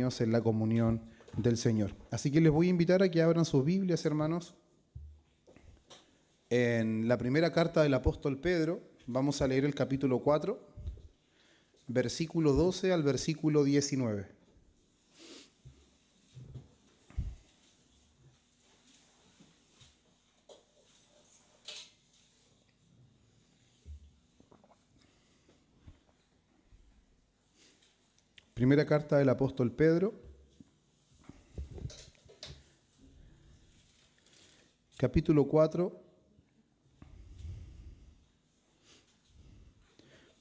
acompáñenos en la comunión del Señor. Así que les voy a invitar a que abran sus Biblias, hermanos. En la primera carta del apóstol Pedro, vamos a leer el capítulo 4, versículo 12 al versículo 19. Primera carta del apóstol Pedro, capítulo 4,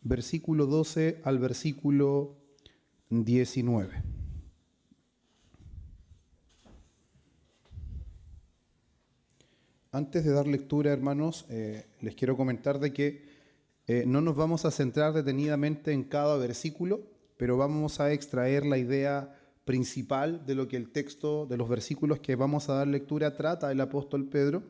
versículo 12 al versículo 19. Antes de dar lectura, hermanos, les quiero comentar de que no nos vamos a centrar detenidamente en cada versículo, pero vamos a extraer la idea principal de lo que el texto, de los versículos que vamos a dar lectura, trata el apóstol Pedro.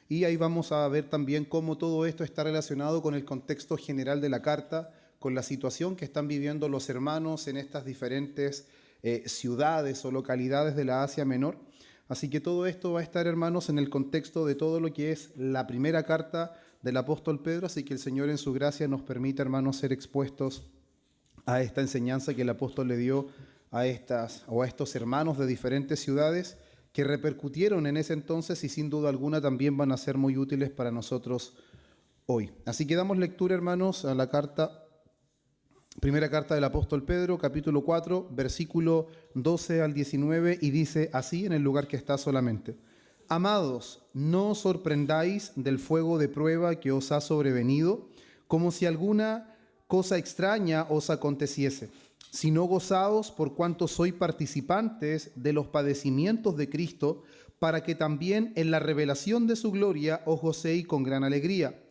Y ahí vamos a ver también cómo todo esto está relacionado con el contexto general de la carta, con la situación que están viviendo los hermanos en estas diferentes ciudades o localidades de la Asia Menor. Así que todo esto va a estar, hermanos, en el contexto de todo lo que es la primera carta del apóstol Pedro. Así que el Señor en su gracia nos permite, hermanos, ser expuestos a esta enseñanza que el apóstol le dio a estos hermanos de diferentes ciudades que repercutieron en ese entonces y sin duda alguna también van a ser muy útiles para nosotros hoy. Así que damos lectura, hermanos, a la primera carta del apóstol Pedro, capítulo 4, versículo 12 al 19, y dice así en el lugar que está solamente: Amados, no os sorprendáis del fuego de prueba que os ha sobrevenido, como si alguna cosa extraña os aconteciese, sino gozaos por cuanto sois participantes de los padecimientos de Cristo, para que también en la revelación de su gloria os gocéis con gran alegría.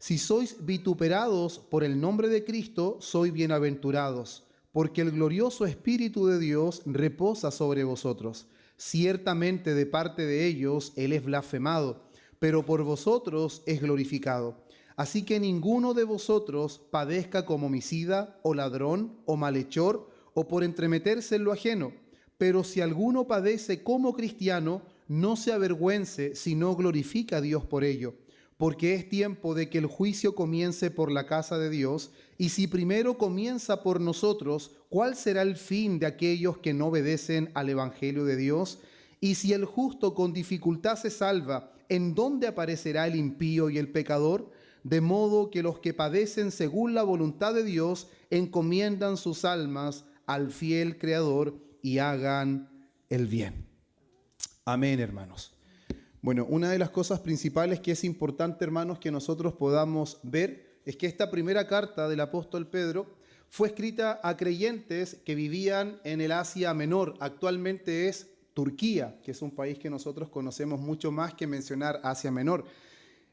Si sois vituperados por el nombre de Cristo, sois bienaventurados, porque el glorioso Espíritu de Dios reposa sobre vosotros. Ciertamente de parte de ellos Él es blasfemado, pero por vosotros es glorificado. Así que ninguno de vosotros padezca como homicida, o ladrón, o malhechor, o por entremeterse en lo ajeno. Pero si alguno padece como cristiano, no se avergüence, sino glorifica a Dios por ello. Porque es tiempo de que el juicio comience por la casa de Dios, y si primero comienza por nosotros, ¿cuál será el fin de aquellos que no obedecen al Evangelio de Dios? Y si el justo con dificultad se salva, ¿en dónde aparecerá el impío y el pecador? De modo que los que padecen según la voluntad de Dios encomiendan sus almas al fiel Creador y hagan el bien. Amén, hermanos. Bueno, una de las cosas principales que es importante, hermanos, que nosotros podamos ver es que esta primera carta del apóstol Pedro fue escrita a creyentes que vivían en el Asia Menor. Actualmente es Turquía, que es un país que nosotros conocemos mucho más que mencionar Asia Menor.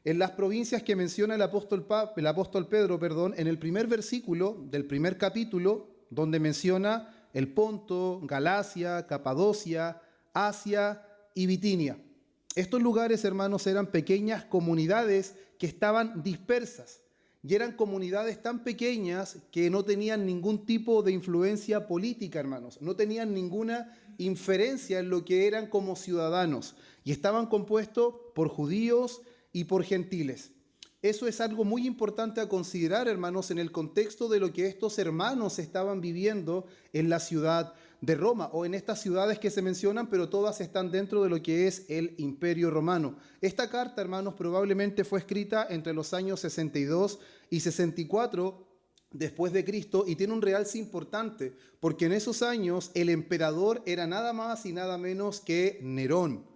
En las provincias que menciona el apóstol Pedro, en el primer versículo del primer capítulo, donde menciona el Ponto, Galacia, Capadocia, Asia y Bitinia. Estos lugares, hermanos, eran pequeñas comunidades que estaban dispersas y eran comunidades tan pequeñas que no tenían ningún tipo de influencia política, hermanos. No tenían ninguna inferencia en lo que eran como ciudadanos y estaban compuestos por judíos y por gentiles. Eso es algo muy importante a considerar, hermanos, en el contexto de lo que estos hermanos estaban viviendo en la ciudad de Roma o en estas ciudades que se mencionan, pero todas están dentro de lo que es el Imperio Romano. Esta carta, hermanos, probablemente fue escrita entre los años 62 y 64 después de Cristo y tiene un realce importante, porque en esos años el emperador era nada más y nada menos que Nerón.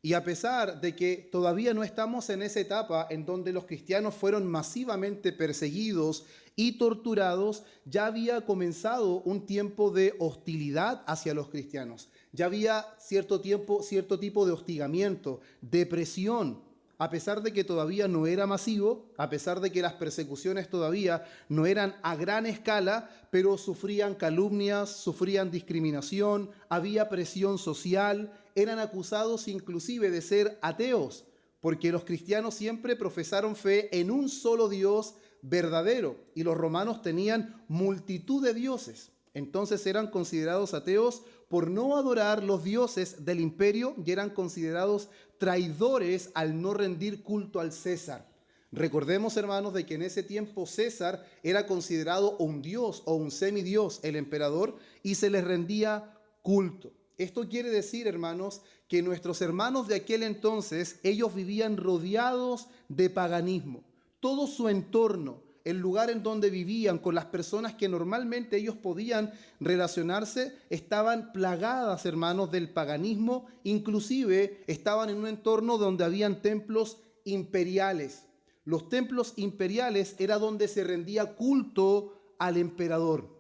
Y a pesar de que todavía no estamos en esa etapa en donde los cristianos fueron masivamente perseguidos y torturados, ya había comenzado un tiempo de hostilidad hacia los cristianos. Ya había cierto tipo de hostigamiento, de presión. A pesar de que todavía no era masivo, a pesar de que las persecuciones todavía no eran a gran escala, pero sufrían calumnias, sufrían discriminación, había presión social, eran acusados inclusive de ser ateos, porque los cristianos siempre profesaron fe en un solo Dios verdadero y los romanos tenían multitud de dioses. Entonces eran considerados ateos por no adorar los dioses del imperio y eran considerados traidores al no rendir culto al César. Recordemos, hermanos, de que en ese tiempo César era considerado un dios o un semidios, el emperador, y se les rendía culto. Esto quiere decir, hermanos, que nuestros hermanos de aquel entonces, ellos vivían rodeados de paganismo. Todo su entorno, el lugar en donde vivían, con las personas que normalmente ellos podían relacionarse, estaban plagadas, hermanos, del paganismo. Inclusive estaban en un entorno donde habían templos imperiales. Los templos imperiales era donde se rendía culto al emperador.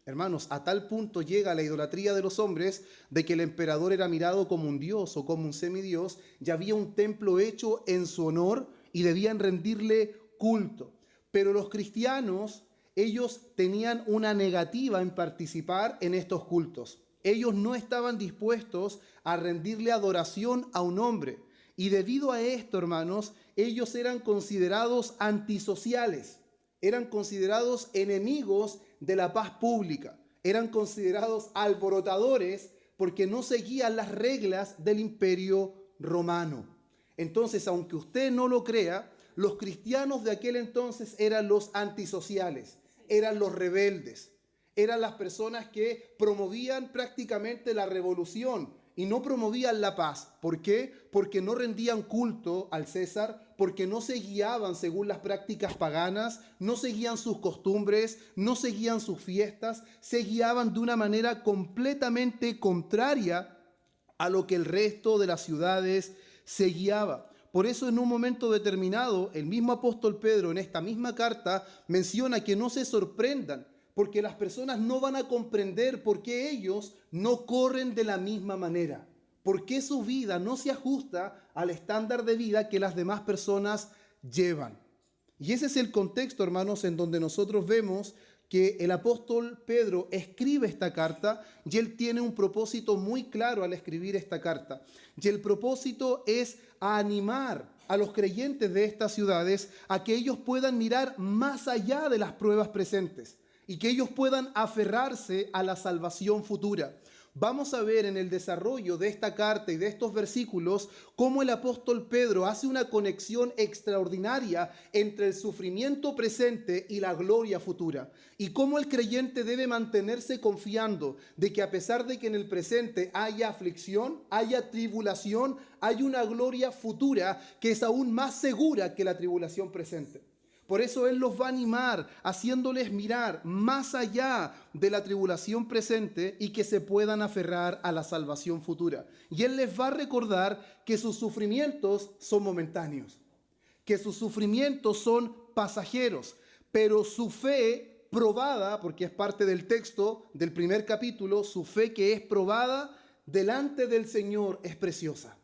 Hermanos, a tal punto llega la idolatría de los hombres de que el emperador era mirado como un dios o como un semidios, y había un templo hecho en su honor y debían rendirle culto. Pero los cristianos, ellos tenían una negativa en participar en estos cultos. Ellos no estaban dispuestos a rendirle adoración a un hombre. Y debido a esto, hermanos, ellos eran considerados antisociales, eran considerados enemigos de la paz pública, eran considerados alborotadores porque no seguían las reglas del imperio romano. Entonces, aunque usted no lo crea, los cristianos de aquel entonces eran los antisociales, eran los rebeldes, eran las personas que promovían prácticamente la revolución y no promovían la paz. ¿Por qué? Porque no rendían culto al César, porque no se guiaban según las prácticas paganas, no seguían sus costumbres, no seguían sus fiestas, se guiaban de una manera completamente contraria a lo que el resto de las ciudades se guiaba. Por eso en un momento determinado, el mismo apóstol Pedro en esta misma carta menciona que no se sorprendan, porque las personas no van a comprender por qué ellos no corren de la misma manera, por qué su vida no se ajusta al estándar de vida que las demás personas llevan. Y ese es el contexto, hermanos, en donde nosotros vemos que el apóstol Pedro escribe esta carta y él tiene un propósito muy claro al escribir esta carta. Y el propósito es animar a los creyentes de estas ciudades a que ellos puedan mirar más allá de las pruebas presentes y que ellos puedan aferrarse a la salvación futura. Vamos a ver en el desarrollo de esta carta y de estos versículos cómo el apóstol Pedro hace una conexión extraordinaria entre el sufrimiento presente y la gloria futura, y cómo el creyente debe mantenerse confiando de que a pesar de que en el presente haya aflicción, haya tribulación, hay una gloria futura que es aún más segura que la tribulación presente. Por eso Él los va a animar, haciéndoles mirar más allá de la tribulación presente y que se puedan aferrar a la salvación futura. Y Él les va a recordar que sus sufrimientos son momentáneos, que sus sufrimientos son pasajeros, pero su fe probada, porque es parte del texto del primer capítulo, su fe que es probada delante del Señor es preciosa.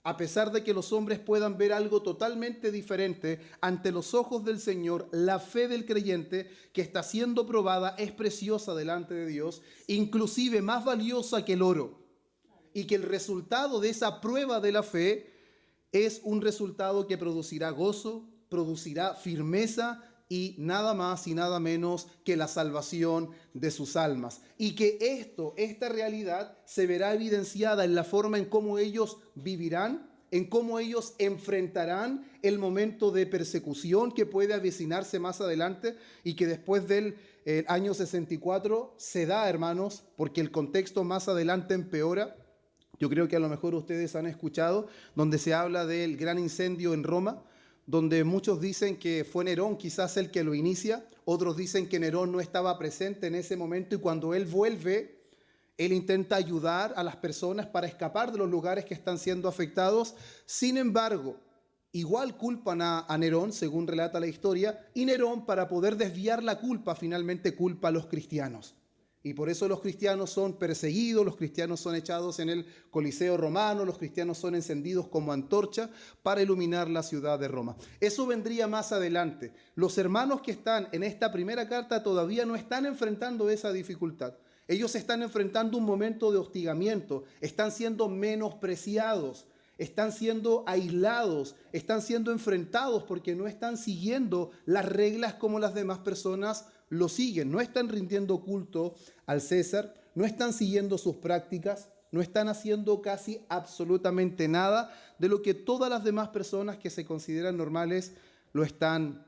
A pesar de que los hombres puedan ver algo totalmente diferente, ante los ojos del Señor, la fe del creyente que está siendo probada es preciosa delante de Dios, inclusive más valiosa que el oro. Y que el resultado de esa prueba de la fe es un resultado que producirá gozo, producirá firmeza y nada más y nada menos que la salvación de sus almas. Y que esta realidad se verá evidenciada en la forma en cómo ellos vivirán, en cómo ellos enfrentarán el momento de persecución que puede avecinarse más adelante y que después del año 64 se da, hermanos, porque el contexto más adelante empeora. Yo creo que a lo mejor ustedes han escuchado donde se habla del gran incendio en Roma, donde muchos dicen que fue Nerón quizás el que lo inicia, otros dicen que Nerón no estaba presente en ese momento y cuando él vuelve, él intenta ayudar a las personas para escapar de los lugares que están siendo afectados. Sin embargo, igual culpan a Nerón, según relata la historia, y Nerón, para poder desviar la culpa, finalmente culpa a los cristianos. Y por eso los cristianos son perseguidos, los cristianos son echados en el Coliseo romano, los cristianos son encendidos como antorcha para iluminar la ciudad de Roma. Eso vendría más adelante. Los hermanos que están en esta primera carta todavía no están enfrentando esa dificultad. Ellos están enfrentando un momento de hostigamiento, están siendo menospreciados, están siendo aislados, están siendo enfrentados porque no están siguiendo las reglas como las demás personas lo siguen, no están rindiendo culto al César, no están siguiendo sus prácticas, no están haciendo casi absolutamente nada de lo que todas las demás personas que se consideran normales lo están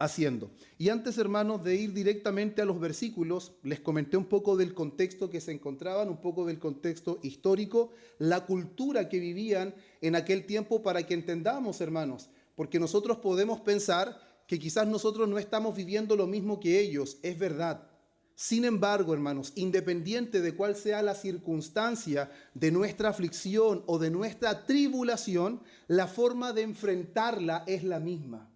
haciendo. Y antes, hermanos, de ir directamente a los versículos, les comenté un poco del contexto que se encontraban, un poco del contexto histórico, la cultura que vivían en aquel tiempo para que entendamos, hermanos, porque nosotros podemos pensar que quizás nosotros no estamos viviendo lo mismo que ellos, es verdad. Sin embargo, hermanos, independiente de cuál sea la circunstancia de nuestra aflicción o de nuestra tribulación, la forma de enfrentarla es la misma.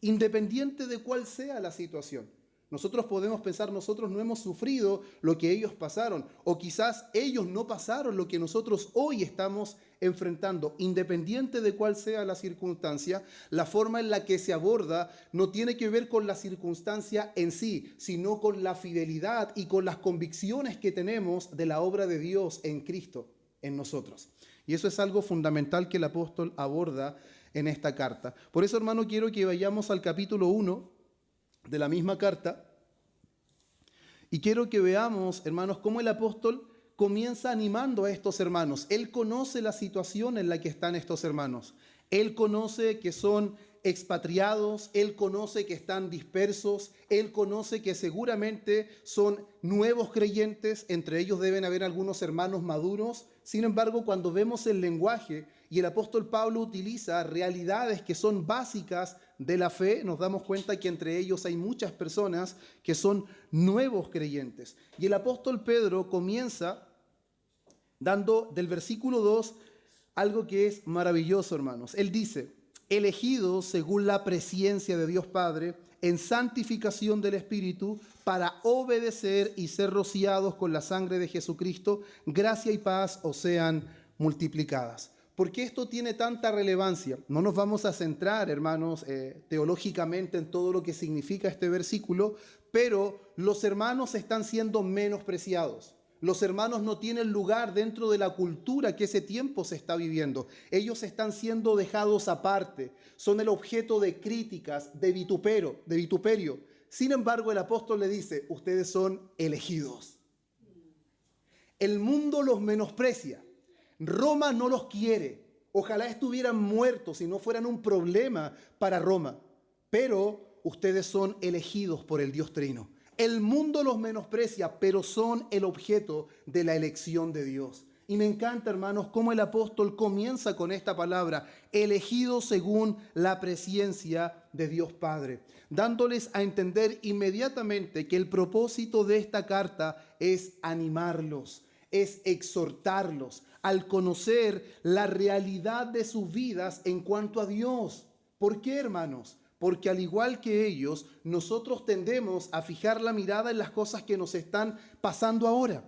Independiente de cuál sea la situación. Nosotros podemos pensar, nosotros no hemos sufrido lo que ellos pasaron, o quizás ellos no pasaron lo que nosotros hoy estamos enfrentando. Independiente de cuál sea la circunstancia, la forma en la que se aborda no tiene que ver con la circunstancia en sí, sino con la fidelidad y con las convicciones que tenemos de la obra de Dios en Cristo, en nosotros. Y eso es algo fundamental que el apóstol aborda en esta carta. Por eso, hermano, quiero que vayamos al capítulo 1 de la misma carta y quiero que veamos, hermanos, cómo el apóstol comienza animando a estos hermanos. Él conoce la situación en la que están estos hermanos. Él conoce que son expatriados, él conoce que están dispersos, él conoce que seguramente son nuevos creyentes, entre ellos deben haber algunos hermanos maduros. Sin embargo, cuando vemos el lenguaje y el apóstol Pablo utiliza realidades que son básicas de la fe, nos damos cuenta que entre ellos hay muchas personas que son nuevos creyentes. Y el apóstol Pedro comienza dando del versículo 2 algo que es maravilloso, hermanos. Él dice: elegidos según la presciencia de Dios Padre, en santificación del Espíritu, para obedecer y ser rociados con la sangre de Jesucristo, gracia y paz os sean multiplicadas. ¿Por qué esto tiene tanta relevancia? No nos vamos a centrar, hermanos, teológicamente en todo lo que significa este versículo, pero los hermanos están siendo menospreciados. Los hermanos no tienen lugar dentro de la cultura que ese tiempo se está viviendo. Ellos están siendo dejados aparte. Son el objeto de críticas, de vituperio. Sin embargo, el apóstol le dice: ustedes son elegidos. El mundo los menosprecia. Roma no los quiere. Ojalá estuvieran muertos y no fueran un problema para Roma. Pero ustedes son elegidos por el Dios Trino. El mundo los menosprecia, pero son el objeto de la elección de Dios. Y me encanta, hermanos, cómo el apóstol comienza con esta palabra: elegidos según la presciencia de Dios Padre, dándoles a entender inmediatamente que el propósito de esta carta es animarlos, es exhortarlos al conocer la realidad de sus vidas en cuanto a Dios. ¿Por qué, hermanos? Porque al igual que ellos, nosotros tendemos a fijar la mirada en las cosas que nos están pasando ahora.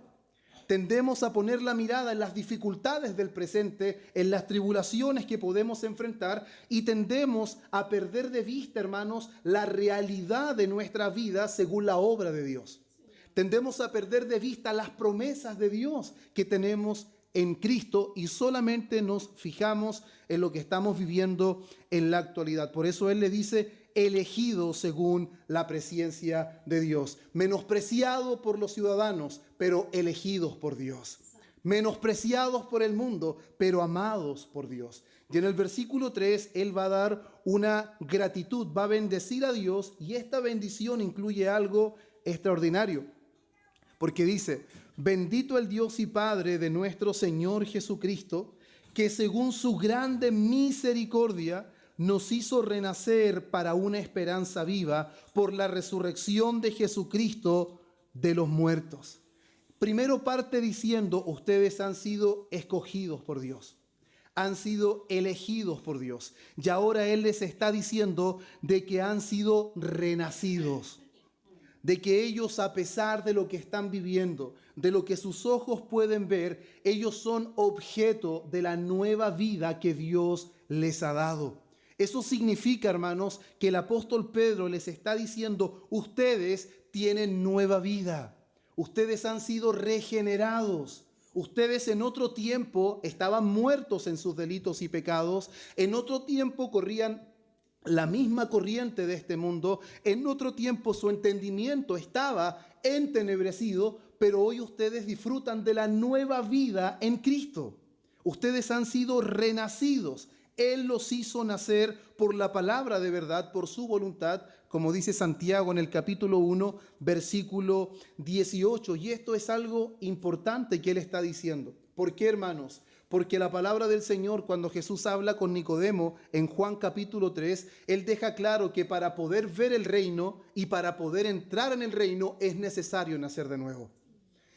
Tendemos a poner la mirada en las dificultades del presente, en las tribulaciones que podemos enfrentar, y tendemos a perder de vista, hermanos, la realidad de nuestra vida según la obra de Dios. Tendemos a perder de vista las promesas de Dios que tenemos en Cristo y solamente nos fijamos en lo que estamos viviendo en la actualidad. Por eso él le dice: elegido según la presciencia de Dios. Menospreciado por los ciudadanos, pero elegidos por Dios. Menospreciados por el mundo, pero amados por Dios. Y en el versículo 3, él va a dar una gratitud, va a bendecir a Dios, y esta bendición incluye algo extraordinario. Porque dice: bendito el Dios y Padre de nuestro Señor Jesucristo, que según su grande misericordia nos hizo renacer para una esperanza viva por la resurrección de Jesucristo de los muertos. Primero parte diciendo: ustedes han sido escogidos por Dios, han sido elegidos por Dios. Y ahora Él les está diciendo de que han sido renacidos, de que ellos, a pesar de lo que están viviendo, de lo que sus ojos pueden ver, ellos son objeto de la nueva vida que Dios les ha dado. Eso significa, hermanos, que el apóstol Pedro les está diciendo: ustedes tienen nueva vida, ustedes han sido regenerados. Ustedes en otro tiempo estaban muertos en sus delitos y pecados, en otro tiempo corrían la misma corriente de este mundo. En otro tiempo su entendimiento estaba entenebrecido, pero hoy ustedes disfrutan de la nueva vida en Cristo. Ustedes han sido renacidos. Él los hizo nacer por la palabra de verdad, por su voluntad, como dice Santiago en el capítulo 1, versículo 18. Y esto es algo importante que él está diciendo. ¿Por qué, hermanos? Porque la palabra del Señor, cuando Jesús habla con Nicodemo en Juan capítulo 3, él deja claro que para poder ver el reino y para poder entrar en el reino es necesario nacer de nuevo.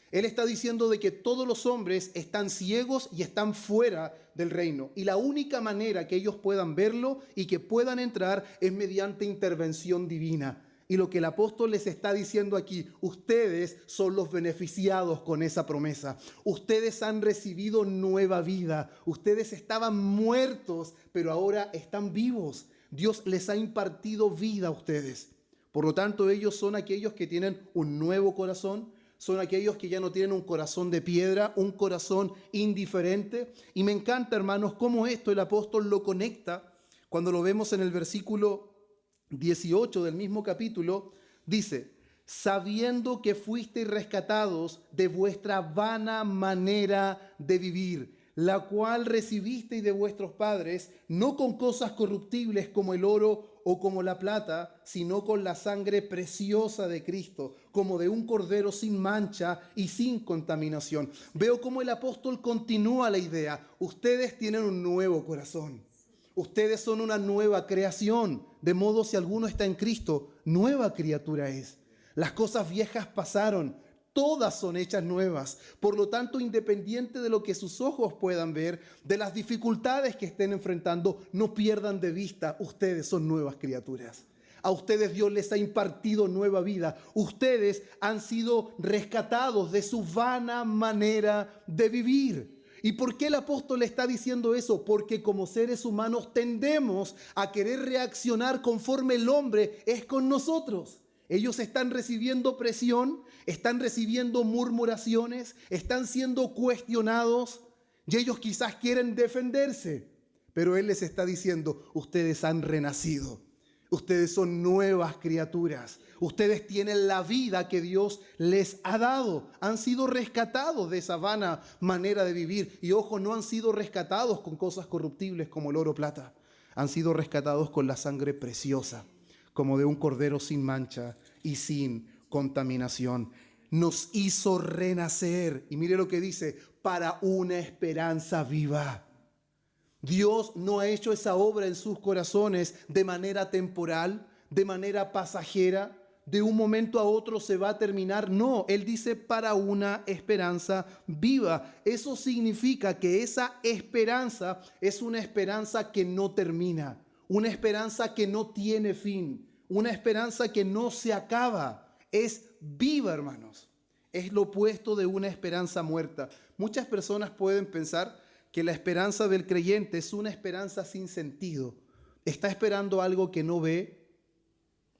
Él está diciendo de que todos los hombres están ciegos y están fuera del reino. Y la única manera que ellos puedan verlo y que puedan entrar es mediante intervención divina. Y lo que el apóstol les está diciendo aquí, ustedes son los beneficiados con esa promesa. Ustedes han recibido nueva vida. Ustedes estaban muertos, pero ahora están vivos. Dios les ha impartido vida a ustedes. Por lo tanto, ellos son aquellos que tienen un nuevo corazón. Son aquellos que ya no tienen un corazón de piedra, un corazón indiferente. Y me encanta, hermanos, cómo esto el apóstol lo conecta cuando lo vemos en el versículo 18 del mismo capítulo. Dice, sabiendo que fuisteis rescatados de vuestra vana manera de vivir, la cual recibisteis de vuestros padres, no con cosas corruptibles como el oro o como la plata, sino con la sangre preciosa de Cristo, como de un cordero sin mancha y sin contaminación. Veo cómo el apóstol continúa la idea. Ustedes tienen un nuevo corazón. Ustedes son una nueva creación. De modo, si alguno está en Cristo, nueva criatura es. Las cosas viejas pasaron. Todas son hechas nuevas. Por lo tanto, independiente de lo que sus ojos puedan ver, de las dificultades que estén enfrentando, no pierdan de vista, ustedes son nuevas criaturas. A ustedes Dios les ha impartido nueva vida. Ustedes han sido rescatados de su vana manera de vivir. ¿Y por qué el apóstol está diciendo eso? Porque como seres humanos tendemos a querer reaccionar conforme el hombre es con nosotros. Ellos están recibiendo presión, están recibiendo murmuraciones, están siendo cuestionados y ellos quizás quieren defenderse. Pero Él les está diciendo, ustedes han renacido, ustedes son nuevas criaturas, ustedes tienen la vida que Dios les ha dado, han sido rescatados de esa vana manera de vivir. Y ojo, no han sido rescatados con cosas corruptibles como el oro o plata, han sido rescatados con la sangre preciosa, como de un cordero sin mancha y sin contaminación. Nos hizo renacer. Y mire lo que dice, para una esperanza viva. Dios no ha hecho esa obra en sus corazones de manera temporal, de manera pasajera, de un momento a otro se va a terminar. No, Él dice para una esperanza viva. Eso significa que esa esperanza es una esperanza que no termina. Una esperanza que no tiene fin, una esperanza que no se acaba, es viva, hermanos. Es lo opuesto de una esperanza muerta. Muchas personas pueden pensar que la esperanza del creyente es una esperanza sin sentido. Está esperando algo que no ve,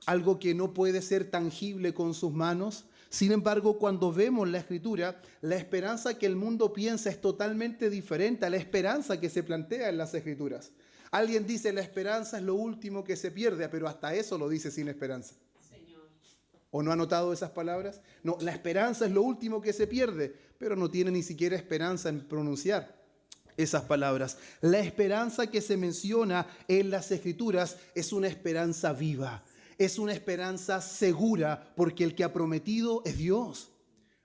algo que no puede ser tangible con sus manos. Sin embargo, cuando vemos la Escritura, la esperanza que el mundo piensa es totalmente diferente a la esperanza que se plantea en las Escrituras. Alguien dice, la esperanza es lo último que se pierde, pero hasta eso lo dice sin esperanza. Señor. ¿O no ha notado esas palabras? No, la esperanza es lo último que se pierde, pero no tiene ni siquiera esperanza en pronunciar esas palabras. La esperanza que se menciona en las Escrituras es una esperanza viva, es una esperanza segura, porque el que ha prometido es Dios.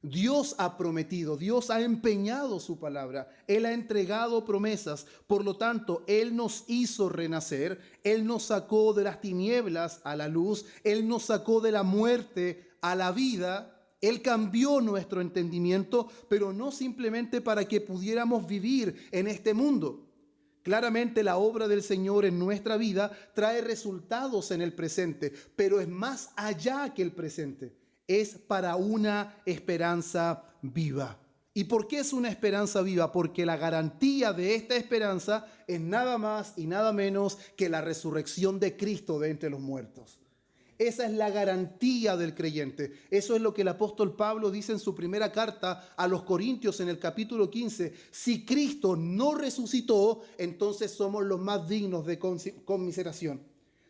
Dios ha prometido, Dios ha empeñado su palabra, Él ha entregado promesas. Por lo tanto, Él nos hizo renacer, Él nos sacó de las tinieblas a la luz, Él nos sacó de la muerte a la vida. Él cambió nuestro entendimiento, pero no simplemente para que pudiéramos vivir en este mundo. Claramente la obra del Señor en nuestra vida trae resultados en el presente, pero es más allá que el presente. Es para una esperanza viva. ¿Y por qué es una esperanza viva? Porque la garantía de esta esperanza es nada más y nada menos que la resurrección de Cristo de entre los muertos. Esa es la garantía del creyente. Eso es lo que el apóstol Pablo dice en su primera carta a los Corintios en el capítulo 15. Si Cristo no resucitó, entonces somos los más dignos de conmiseración.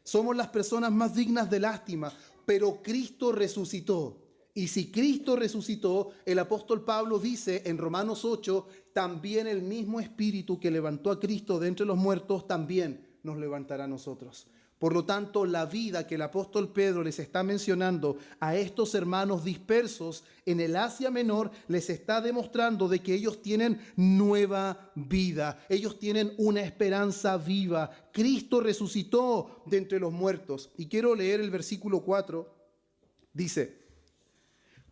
Somos las personas más dignas de lástima, pero Cristo resucitó. Y si Cristo resucitó, el apóstol Pablo dice en Romanos 8, también el mismo Espíritu que levantó a Cristo de entre los muertos, también nos levantará a nosotros. Por lo tanto, la vida que el apóstol Pedro les está mencionando a estos hermanos dispersos en el Asia Menor, les está demostrando de que ellos tienen nueva vida. Ellos tienen una esperanza viva. Cristo resucitó de entre los muertos. Y quiero leer el versículo 4. Dice,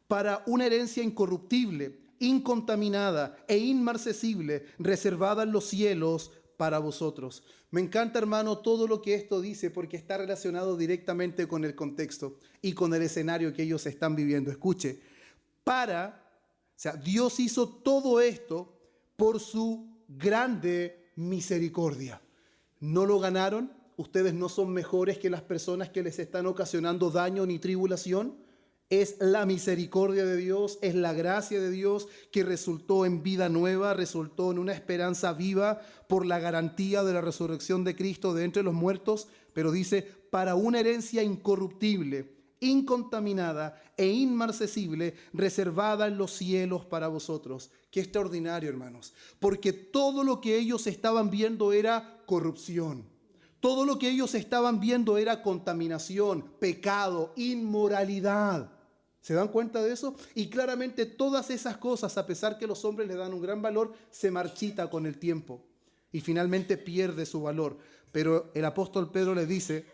para una herencia incorruptible, incontaminada e inmarcesible, reservada en los cielos para vosotros. Me encanta, hermano, todo lo que esto dice porque está relacionado directamente con el contexto y con el escenario que ellos están viviendo. Escuche, Dios hizo todo esto por su grande misericordia. No lo ganaron, ustedes no son mejores que las personas que les están ocasionando daño ni tribulación. Es la misericordia de Dios, es la gracia de Dios que resultó en vida nueva, resultó en una esperanza viva por la garantía de la resurrección de Cristo de entre los muertos, pero dice, para una herencia incorruptible, incontaminada e inmarcesible, reservada en los cielos para vosotros. Qué extraordinario, hermanos, porque todo lo que ellos estaban viendo era corrupción. Todo lo que ellos estaban viendo era contaminación, pecado, inmoralidad. ¿Se dan cuenta de eso? Y claramente todas esas cosas, a pesar que los hombres le dan un gran valor, se marchita con el tiempo y finalmente pierde su valor. Pero el apóstol Pedro les dice,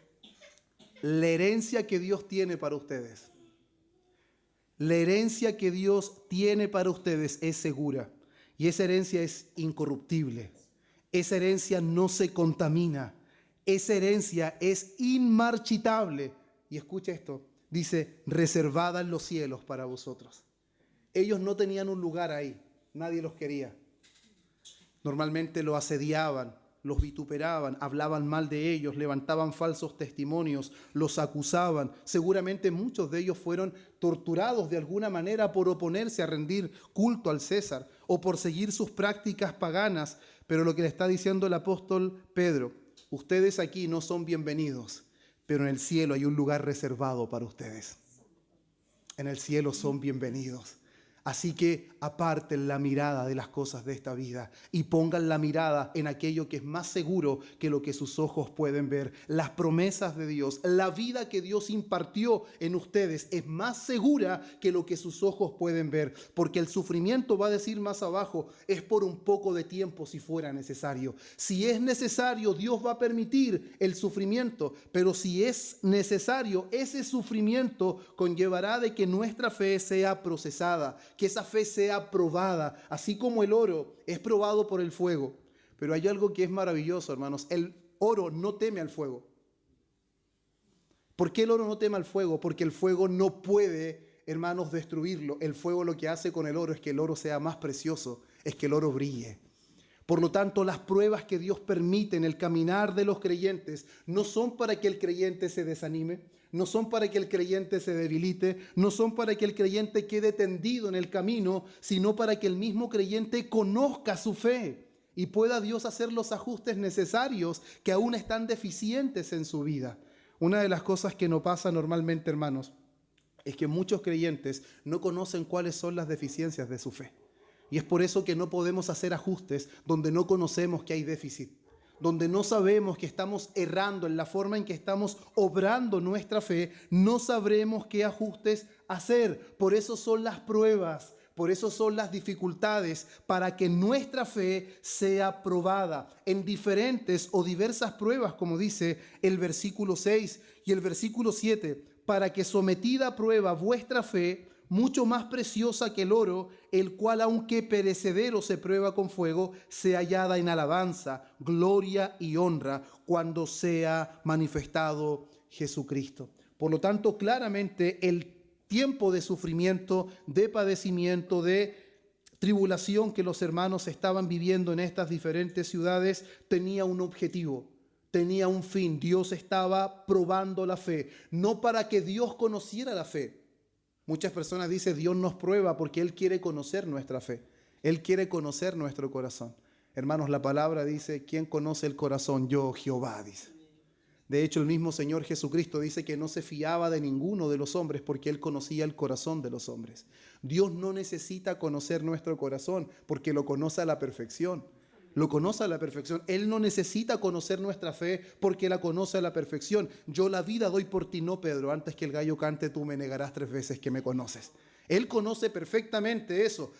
la herencia que Dios tiene para ustedes, la herencia que Dios tiene para ustedes es segura y esa herencia es incorruptible. Esa herencia no se contamina. Esa herencia es inmarchitable. Y escucha esto. Dice, reservada en los cielos para vosotros. Ellos no tenían un lugar ahí. Nadie los quería. Normalmente los asediaban, los vituperaban, hablaban mal de ellos, levantaban falsos testimonios, los acusaban. Seguramente muchos de ellos fueron torturados de alguna manera por oponerse a rendir culto al César o por seguir sus prácticas paganas. Pero lo que le está diciendo el apóstol Pedro, ustedes aquí no son bienvenidos, pero en el cielo hay un lugar reservado para ustedes. En el cielo son bienvenidos. Así que aparten la mirada de las cosas de esta vida y pongan la mirada en aquello que es más seguro que lo que sus ojos pueden ver. Las promesas de Dios, la vida que Dios impartió en ustedes es más segura que lo que sus ojos pueden ver. Porque el sufrimiento, va a decir más abajo, es por un poco de tiempo si fuera necesario. Si es necesario, Dios va a permitir el sufrimiento. Pero si es necesario, ese sufrimiento conllevará de que nuestra fe sea procesada, que esa fe sea probada, así como el oro es probado por el fuego. Pero hay algo que es maravilloso, hermanos. El oro no teme al fuego. ¿Por qué el oro no teme al fuego? Porque el fuego no puede, hermanos, destruirlo. El fuego lo que hace con el oro es que el oro sea más precioso, es que el oro brille. Por lo tanto, las pruebas que Dios permite en el caminar de los creyentes no son para que el creyente se desanime, no son para que el creyente se debilite, no son para que el creyente quede tendido en el camino, sino para que el mismo creyente conozca su fe y pueda Dios hacer los ajustes necesarios que aún están deficientes en su vida. Una de las cosas que no pasa normalmente, hermanos, es que muchos creyentes no conocen cuáles son las deficiencias de su fe. Y es por eso que no podemos hacer ajustes donde no conocemos que hay déficit, donde no sabemos que estamos errando en la forma en que estamos obrando nuestra fe, no sabremos qué ajustes hacer. Por eso son las pruebas, por eso son las dificultades, para que nuestra fe sea probada en diferentes o diversas pruebas, como dice el versículo 6 y el versículo 7, para que sometida a prueba vuestra fe, mucho más preciosa que el oro, el cual aunque perecedero se prueba con fuego, sea hallada en alabanza, gloria y honra cuando sea manifestado Jesucristo. Por lo tanto, claramente el tiempo de sufrimiento, de padecimiento, de tribulación que los hermanos estaban viviendo en estas diferentes ciudades tenía un objetivo. Tenía un fin. Dios estaba probando la fe, no para que Dios conociera la fe. Muchas personas dicen, Dios nos prueba porque Él quiere conocer nuestra fe. Él quiere conocer nuestro corazón. Hermanos, la palabra dice, ¿quién conoce el corazón? Yo, Jehová, dice. De hecho, el mismo Señor Jesucristo dice que no se fiaba de ninguno de los hombres porque Él conocía el corazón de los hombres. Dios no necesita conocer nuestro corazón porque lo conoce a la perfección. Lo conoce a la perfección. Él no necesita conocer nuestra fe porque la conoce a la perfección. Yo la vida doy por ti, no, Pedro. Antes que el gallo cante, tú me negarás 3 veces que me conoces. Él conoce perfectamente eso.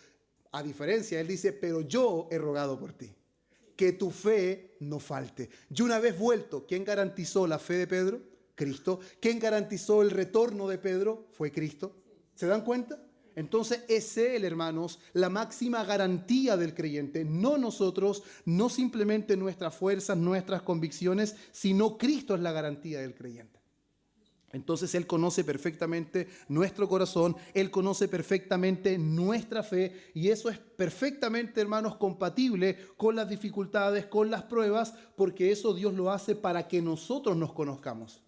A diferencia, Él dice, pero yo he rogado por ti, que tu fe no falte. Y una vez vuelto, ¿quién garantizó la fe de Pedro? Cristo. ¿Quién garantizó el retorno de Pedro? Fue Cristo. ¿Se dan cuenta? Entonces es Él, hermanos, la máxima garantía del creyente. No nosotros, no simplemente nuestras fuerzas, nuestras convicciones, sino Cristo es la garantía del creyente. Entonces Él conoce perfectamente nuestro corazón, Él conoce perfectamente nuestra fe y eso es perfectamente, hermanos, compatible con las dificultades, con las pruebas, porque eso Dios lo hace para que nosotros nos conozcamos.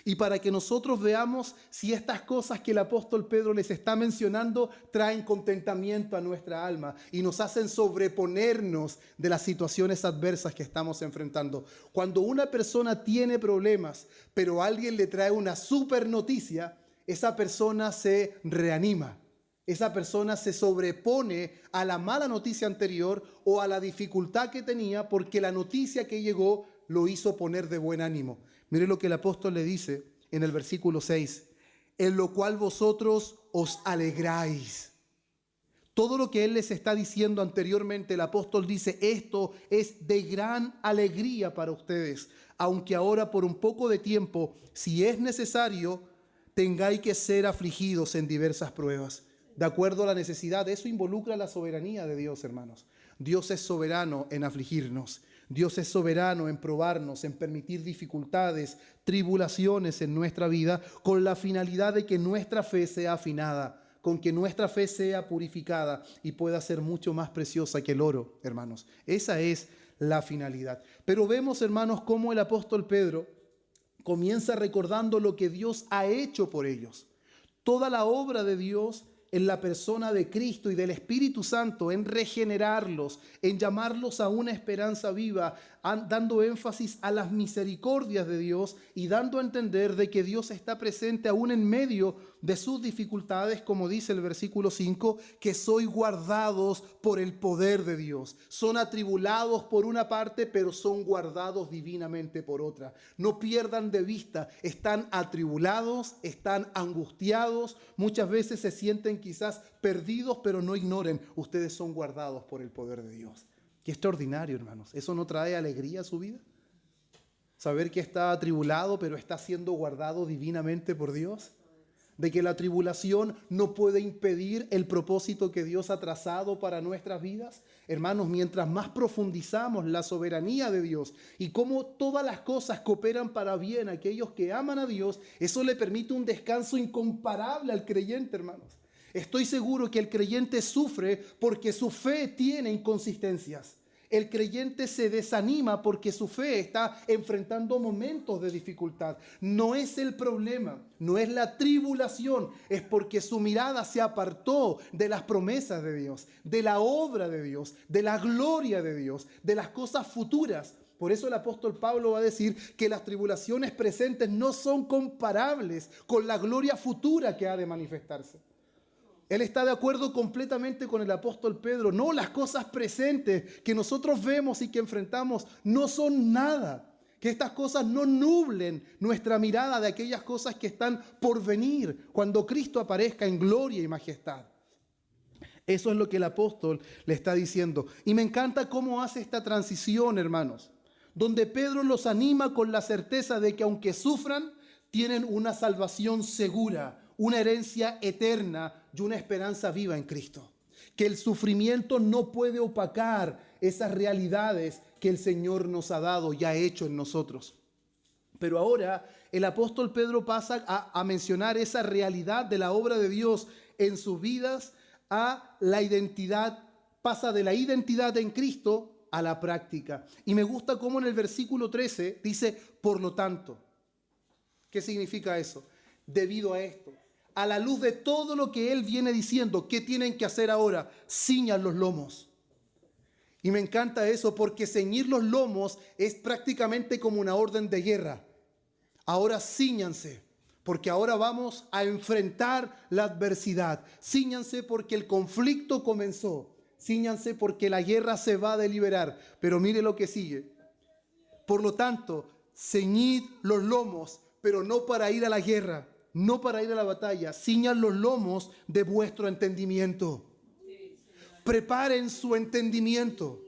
Y para que nosotros veamos si estas cosas que el apóstol Pedro les está mencionando traen contentamiento a nuestra alma y nos hacen sobreponernos de las situaciones adversas que estamos enfrentando. Cuando una persona tiene problemas, pero alguien le trae una super noticia, esa persona se reanima. Esa persona se sobrepone a la mala noticia anterior o a la dificultad que tenía porque la noticia que llegó lo hizo poner de buen ánimo. Mire lo que el apóstol le dice en el versículo 6, en lo cual vosotros os alegráis. Todo lo que él les está diciendo anteriormente, el apóstol dice, esto es de gran alegría para ustedes, aunque ahora por un poco de tiempo, si es necesario, tengáis que ser afligidos en diversas pruebas, de acuerdo a la necesidad. Eso involucra la soberanía de Dios, hermanos. Dios es soberano en afligirnos. Dios es soberano en probarnos, en permitir dificultades, tribulaciones en nuestra vida, con la finalidad de que nuestra fe sea afinada, con que nuestra fe sea purificada y pueda ser mucho más preciosa que el oro, hermanos. Esa es la finalidad. Pero vemos, hermanos, cómo el apóstol Pedro comienza recordando lo que Dios ha hecho por ellos. Toda la obra de Dios en la persona de Cristo y del Espíritu Santo, en regenerarlos, en llamarlos a una esperanza viva, dando énfasis a las misericordias de Dios y dando a entender de que Dios está presente aún en medio de sus dificultades, como dice el versículo 5, que sois guardados por el poder de Dios. Son atribulados por una parte, pero son guardados divinamente por otra. No pierdan de vista, están atribulados, están angustiados, muchas veces se sienten quizás perdidos, pero no ignoren, ustedes son guardados por el poder de Dios. Qué extraordinario, hermanos. ¿Eso no trae alegría a su vida? Saber que está atribulado, pero está siendo guardado divinamente por Dios. De que la tribulación no puede impedir el propósito que Dios ha trazado para nuestras vidas. Hermanos, mientras más profundizamos la soberanía de Dios y cómo todas las cosas cooperan para bien a aquellos que aman a Dios, eso le permite un descanso incomparable al creyente, hermanos. Estoy seguro que el creyente sufre porque su fe tiene inconsistencias. El creyente se desanima porque su fe está enfrentando momentos de dificultad. No es el problema, no es la tribulación, es porque su mirada se apartó de las promesas de Dios, de la obra de Dios, de la gloria de Dios, de las cosas futuras. Por eso el apóstol Pablo va a decir que las tribulaciones presentes no son comparables con la gloria futura que ha de manifestarse. Él está de acuerdo completamente con el apóstol Pedro. No, las cosas presentes que nosotros vemos y que enfrentamos no son nada. Que estas cosas no nublen nuestra mirada de aquellas cosas que están por venir cuando Cristo aparezca en gloria y majestad. Eso es lo que el apóstol le está diciendo. Y me encanta cómo hace esta transición, hermanos, donde Pedro los anima con la certeza de que aunque sufran, tienen una salvación segura, una herencia eterna y una esperanza viva en Cristo. Que el sufrimiento no puede opacar esas realidades que el Señor nos ha dado y ha hecho en nosotros. Pero ahora el apóstol Pedro pasa a mencionar esa realidad de la obra de Dios en sus vidas a la identidad, pasa de la identidad en Cristo a la práctica. Y me gusta cómo en el versículo 13 dice, por lo tanto. ¿Qué significa eso? Debido a esto, a la luz de todo lo que él viene diciendo, ¿qué tienen que hacer ahora? Ciñan los lomos. Y me encanta eso porque ceñir los lomos es prácticamente como una orden de guerra. Ahora cíñanse, porque ahora vamos a enfrentar la adversidad. Cíñanse porque el conflicto comenzó. Cíñanse porque la guerra se va a deliberar. Pero mire lo que sigue. Por lo tanto, ceñid los lomos, pero no para ir a la guerra, no para ir a la batalla. Ciñan los lomos de vuestro entendimiento. Preparen su entendimiento.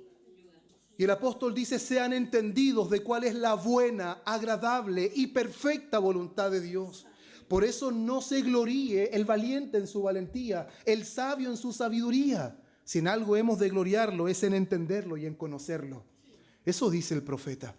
Y el apóstol dice, sean entendidos de cuál es la buena, agradable y perfecta voluntad de Dios. Por eso no se gloríe el valiente en su valentía, el sabio en su sabiduría. Si en algo hemos de gloriarlo es en entenderlo y en conocerlo. Eso dice el profeta.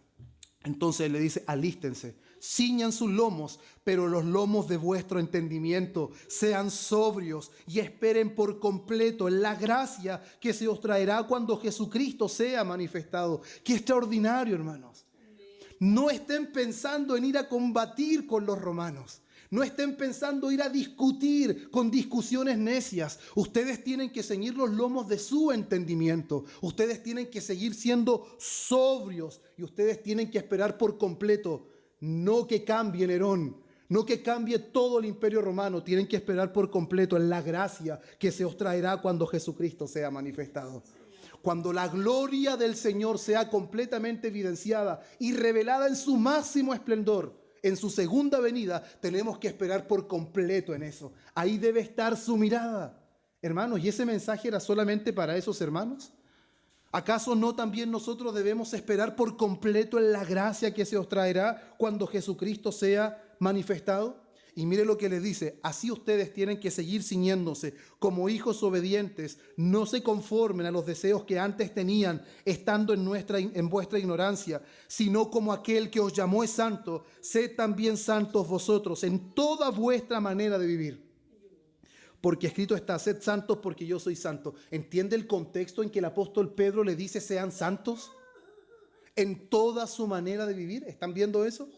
Entonces le dice, alístense, ciñan sus lomos, pero los lomos de vuestro entendimiento sean sobrios y esperen por completo la gracia que se os traerá cuando Jesucristo sea manifestado. Qué extraordinario, hermanos. No estén pensando en ir a combatir con los romanos. No estén pensando ir a discutir con discusiones necias. Ustedes tienen que ceñir los lomos de su entendimiento. Ustedes tienen que seguir siendo sobrios y ustedes tienen que esperar por completo. No que cambie Nerón, no que cambie todo el imperio romano. Tienen que esperar por completo en la gracia que se os traerá cuando Jesucristo sea manifestado. Cuando la gloria del Señor sea completamente evidenciada y revelada en su máximo esplendor, en su segunda venida, tenemos que esperar por completo en eso. Ahí debe estar su mirada. Hermanos, ¿y ese mensaje era solamente para esos hermanos? ¿Acaso no también nosotros debemos esperar por completo en la gracia que se os traerá cuando Jesucristo sea manifestado? Y mire lo que les dice, así ustedes tienen que seguir ciñéndose como hijos obedientes, no se conformen a los deseos que antes tenían estando en vuestra ignorancia, sino como aquel que os llamó es santo, sed también santos vosotros en toda vuestra manera de vivir. Porque escrito está, sed santos porque yo soy santo. ¿Entiende el contexto en que el apóstol Pedro le dice sean santos? En toda su manera de vivir, ¿están viendo eso?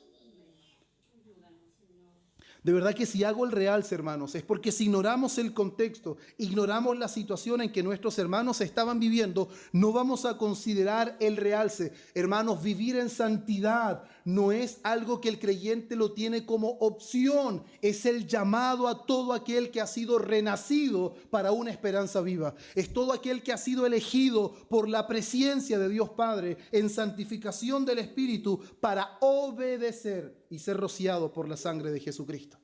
De verdad que si hago el realce, hermanos, es porque si ignoramos el contexto, ignoramos la situación en que nuestros hermanos estaban viviendo, no vamos a considerar el realce. Hermanos, vivir en santidad no es algo que el creyente lo tiene como opción, es el llamado a todo aquel que ha sido renacido para una esperanza viva. Es todo aquel que ha sido elegido por la presencia de Dios Padre en santificación del Espíritu para obedecer y ser rociado por la sangre de Jesucristo.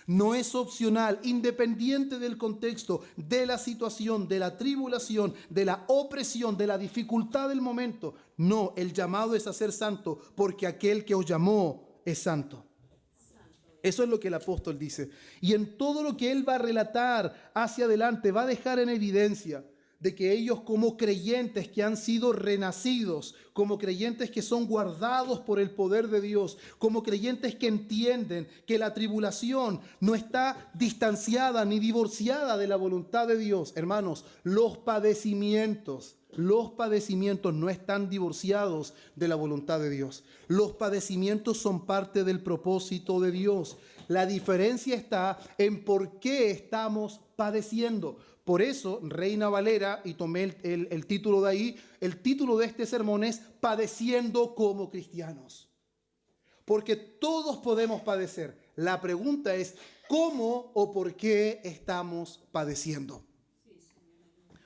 No es opcional, independiente del contexto, de la situación, de la tribulación, de la opresión, de la dificultad del momento. No, el llamado es a ser santo, porque aquel que os llamó es santo. Eso es lo que el apóstol dice. Y en todo lo que él va a relatar hacia adelante, va a dejar en evidencia de que ellos como creyentes que han sido renacidos, como creyentes que son guardados por el poder de Dios, como creyentes que entienden que la tribulación no está distanciada ni divorciada de la voluntad de Dios. Hermanos, los padecimientos no están divorciados de la voluntad de Dios. Los padecimientos son parte del propósito de Dios. La diferencia está en por qué estamos padeciendo. Por eso, Reina Valera, y tomé el título de ahí, el título de este sermón es Padeciendo como cristianos. Porque todos podemos padecer. La pregunta es, ¿cómo o por qué estamos padeciendo?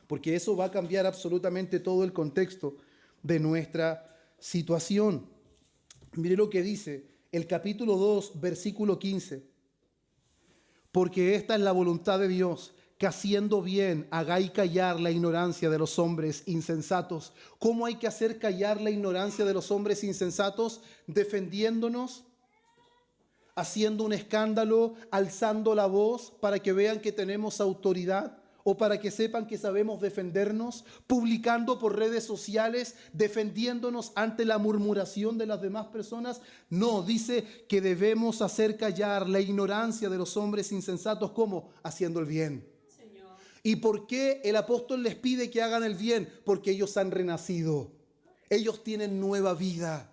Porque eso va a cambiar absolutamente todo el contexto de nuestra situación. Mire lo que dice el capítulo 2, versículo 15. Porque esta es la voluntad de Dios, que haciendo bien hagáis callar la ignorancia de los hombres insensatos. ¿Cómo hay que hacer callar la ignorancia de los hombres insensatos? Defendiéndonos, haciendo un escándalo, alzando la voz para que vean que tenemos autoridad o para que sepan que sabemos defendernos, publicando por redes sociales, defendiéndonos ante la murmuración de las demás personas. No, dice que debemos hacer callar la ignorancia de los hombres insensatos. ¿Cómo? Haciendo el bien. Señor. ¿Y por qué el apóstol les pide que hagan el bien? Porque ellos han renacido. Ellos tienen nueva vida.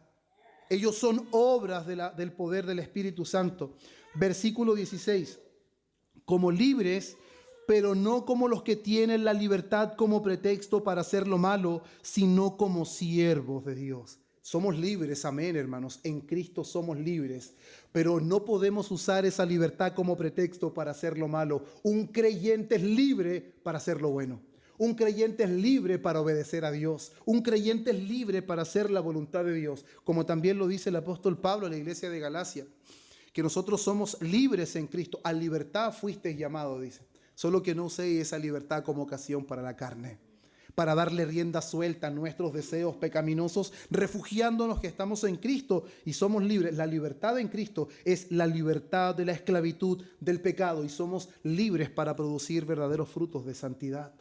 Ellos son obras del poder del Espíritu Santo. Versículo 16. Como libres, pero no como los que tienen la libertad como pretexto para hacer lo malo, sino como siervos de Dios. Somos libres, amén, hermanos. En Cristo somos libres. Pero no podemos usar esa libertad como pretexto para hacer lo malo. Un creyente es libre para hacer lo bueno. Un creyente es libre para obedecer a Dios. Un creyente es libre para hacer la voluntad de Dios. Como también lo dice el apóstol Pablo a la iglesia de Galacia, que nosotros somos libres en Cristo. A libertad fuisteis llamados, dice. Solo que no uséis esa libertad como ocasión para la carne, para darle rienda suelta a nuestros deseos pecaminosos, refugiándonos que estamos en Cristo y somos libres. La libertad en Cristo es la libertad de la esclavitud del pecado y somos libres para producir verdaderos frutos de santidad.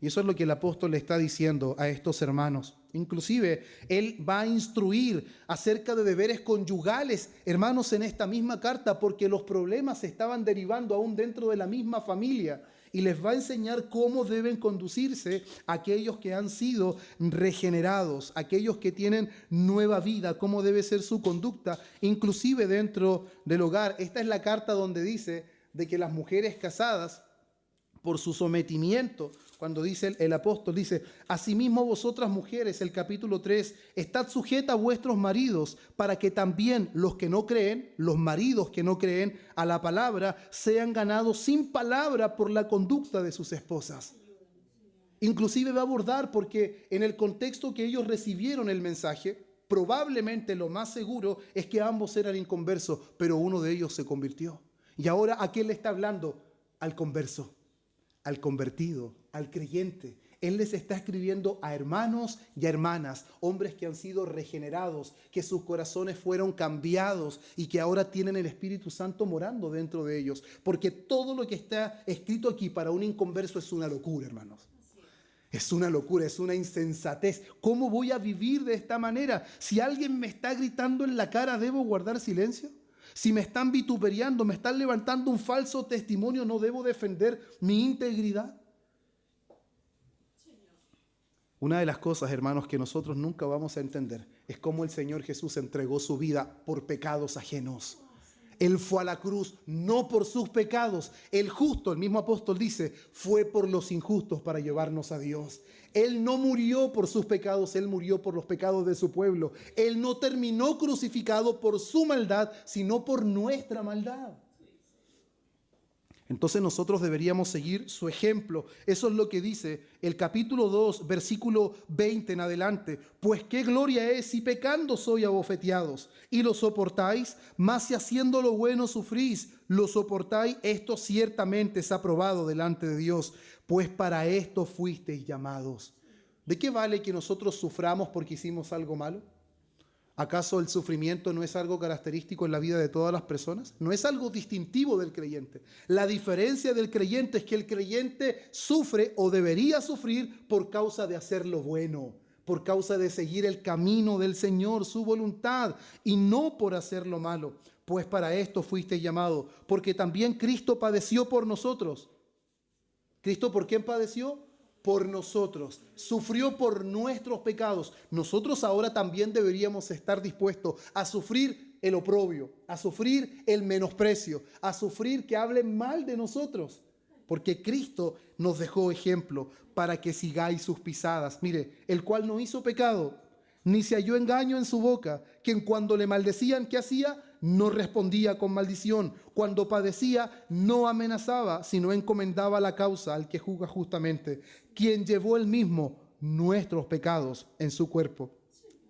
Y eso es lo que el apóstol le está diciendo a estos hermanos. Inclusive, él va a instruir acerca de deberes conyugales, hermanos, en esta misma carta, porque los problemas se estaban derivando aún dentro de la misma familia. Y les va a enseñar cómo deben conducirse aquellos que han sido regenerados, aquellos que tienen nueva vida, cómo debe ser su conducta, inclusive dentro del hogar. Esta es la carta donde dice de que las mujeres casadas, por su sometimiento, cuando dice el apóstol, dice, asimismo vosotras mujeres, el capítulo 3, estad sujetas a vuestros maridos, para que también los que no creen, los maridos que no creen a la palabra, sean ganados sin palabra por la conducta de sus esposas. Inclusive va a abordar, porque en el contexto que ellos recibieron el mensaje, probablemente lo más seguro es que ambos eran inconversos, pero uno de ellos se convirtió. Y ahora, ¿a quién le está hablando? Al converso, al convertido, al creyente. Él les está escribiendo a hermanos y a hermanas, hombres que han sido regenerados, que sus corazones fueron cambiados y que ahora tienen el Espíritu Santo morando dentro de ellos. Porque todo lo que está escrito aquí para un inconverso es una locura, hermanos. Es una locura, es una insensatez. ¿Cómo voy a vivir de esta manera? Si alguien me está gritando en la cara, ¿debo guardar silencio? Si me están vituperiando, me están levantando un falso testimonio, ¿no debo defender mi integridad? Una de las cosas, hermanos, que nosotros nunca vamos a entender es cómo el Señor Jesús entregó su vida por pecados ajenos. Él fue a la cruz no por sus pecados. El justo, el mismo apóstol dice, fue por los injustos para llevarnos a Dios. Él no murió por sus pecados, Él murió por los pecados de su pueblo. Él no terminó crucificado por su maldad, sino por nuestra maldad. Entonces nosotros deberíamos seguir su ejemplo. Eso es lo que dice el capítulo 2, versículo 20 en adelante. Pues qué gloria es si pecando sois abofeteados y lo soportáis, mas si haciendo lo bueno sufrís, lo soportáis, esto ciertamente es aprobado delante de Dios, pues para esto fuisteis llamados. ¿De qué vale que nosotros suframos porque hicimos algo malo? ¿Acaso el sufrimiento no es algo característico en la vida de todas las personas? No es algo distintivo del creyente. La diferencia del creyente es que el creyente sufre o debería sufrir por causa de hacer lo bueno, por causa de seguir el camino del Señor, su voluntad, y no por hacer lo malo. Pues para esto fuiste llamado, porque también Cristo padeció por nosotros. ¿Cristo por quién padeció? Por nosotros, sufrió por nuestros pecados. Nosotros ahora también deberíamos estar dispuestos a sufrir el oprobio, a sufrir el menosprecio, a sufrir que hablen mal de nosotros, porque Cristo nos dejó ejemplo para que sigáis sus pisadas. Mire, el cual no hizo pecado, ni se halló engaño en su boca, quien cuando le maldecían, ¿qué hacía? No respondía con maldición. Cuando padecía, no amenazaba, sino encomendaba la causa al que juzga justamente, quien llevó él mismo nuestros pecados en su cuerpo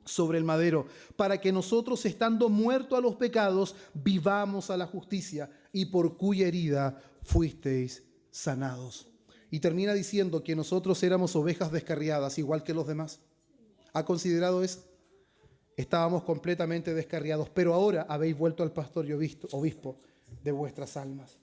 sobre el madero, para que nosotros, estando muertos a los pecados, vivamos a la justicia, y por cuya herida fuisteis sanados. Y termina diciendo que nosotros éramos ovejas descarriadas, igual que los demás. ¿Ha considerado eso? Estábamos completamente descarriados, pero ahora habéis vuelto al pastor y obispo de vuestras almas.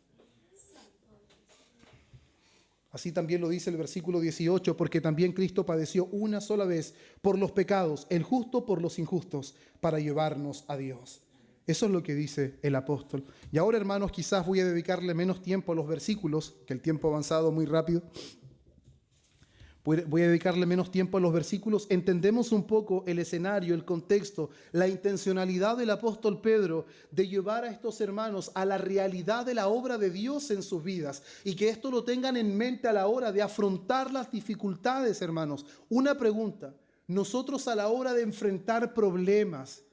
Así también lo dice el versículo 18, porque también Cristo padeció una sola vez por los pecados, el justo por los injustos, para llevarnos a Dios. Eso es lo que dice el apóstol. Y ahora, hermanos, quizás voy a dedicarle menos tiempo a los versículos, que el tiempo ha avanzado muy rápido. Voy a dedicarle menos tiempo a los versículos. Entendemos un poco el escenario, el contexto, la intencionalidad del apóstol Pedro de llevar a estos hermanos a la realidad de la obra de Dios en sus vidas, y que esto lo tengan en mente a la hora de afrontar las dificultades, hermanos. Una pregunta: nosotros a la hora de enfrentar problemas,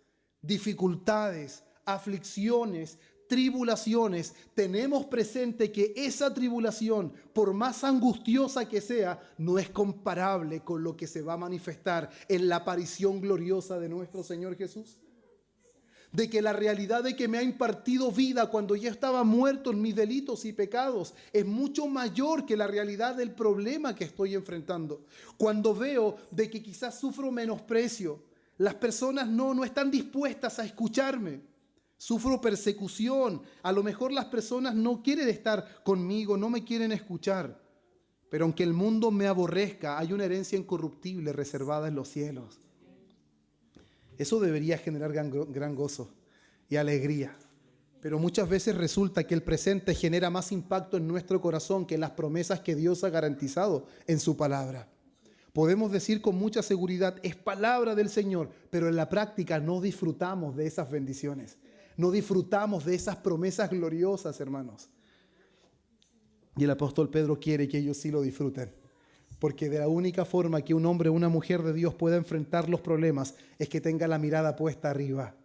dificultades, aflicciones, tribulaciones, tenemos presente que esa tribulación, por más angustiosa que sea, no es comparable con lo que se va a manifestar en la aparición gloriosa de nuestro Señor Jesús. De que la realidad de que me ha impartido vida cuando yo estaba muerto en mis delitos y pecados es mucho mayor que la realidad del problema que estoy enfrentando. Cuando veo de que quizás sufro menosprecio, las personas no están dispuestas a escucharme. Sufro persecución. A lo mejor las personas no quieren estar conmigo, no me quieren escuchar. Pero aunque el mundo me aborrezca, hay una herencia incorruptible reservada en los cielos. Eso debería generar gran gozo y alegría. Pero muchas veces resulta que el presente genera más impacto en nuestro corazón que las promesas que Dios ha garantizado en su palabra. Podemos decir con mucha seguridad, es palabra del Señor, pero en la práctica no disfrutamos de esas bendiciones. No disfrutamos de esas promesas gloriosas, hermanos. Y el apóstol Pedro quiere que ellos sí lo disfruten. Porque de la única forma que un hombre o una mujer de Dios pueda enfrentar los problemas es que tenga la mirada puesta arriba.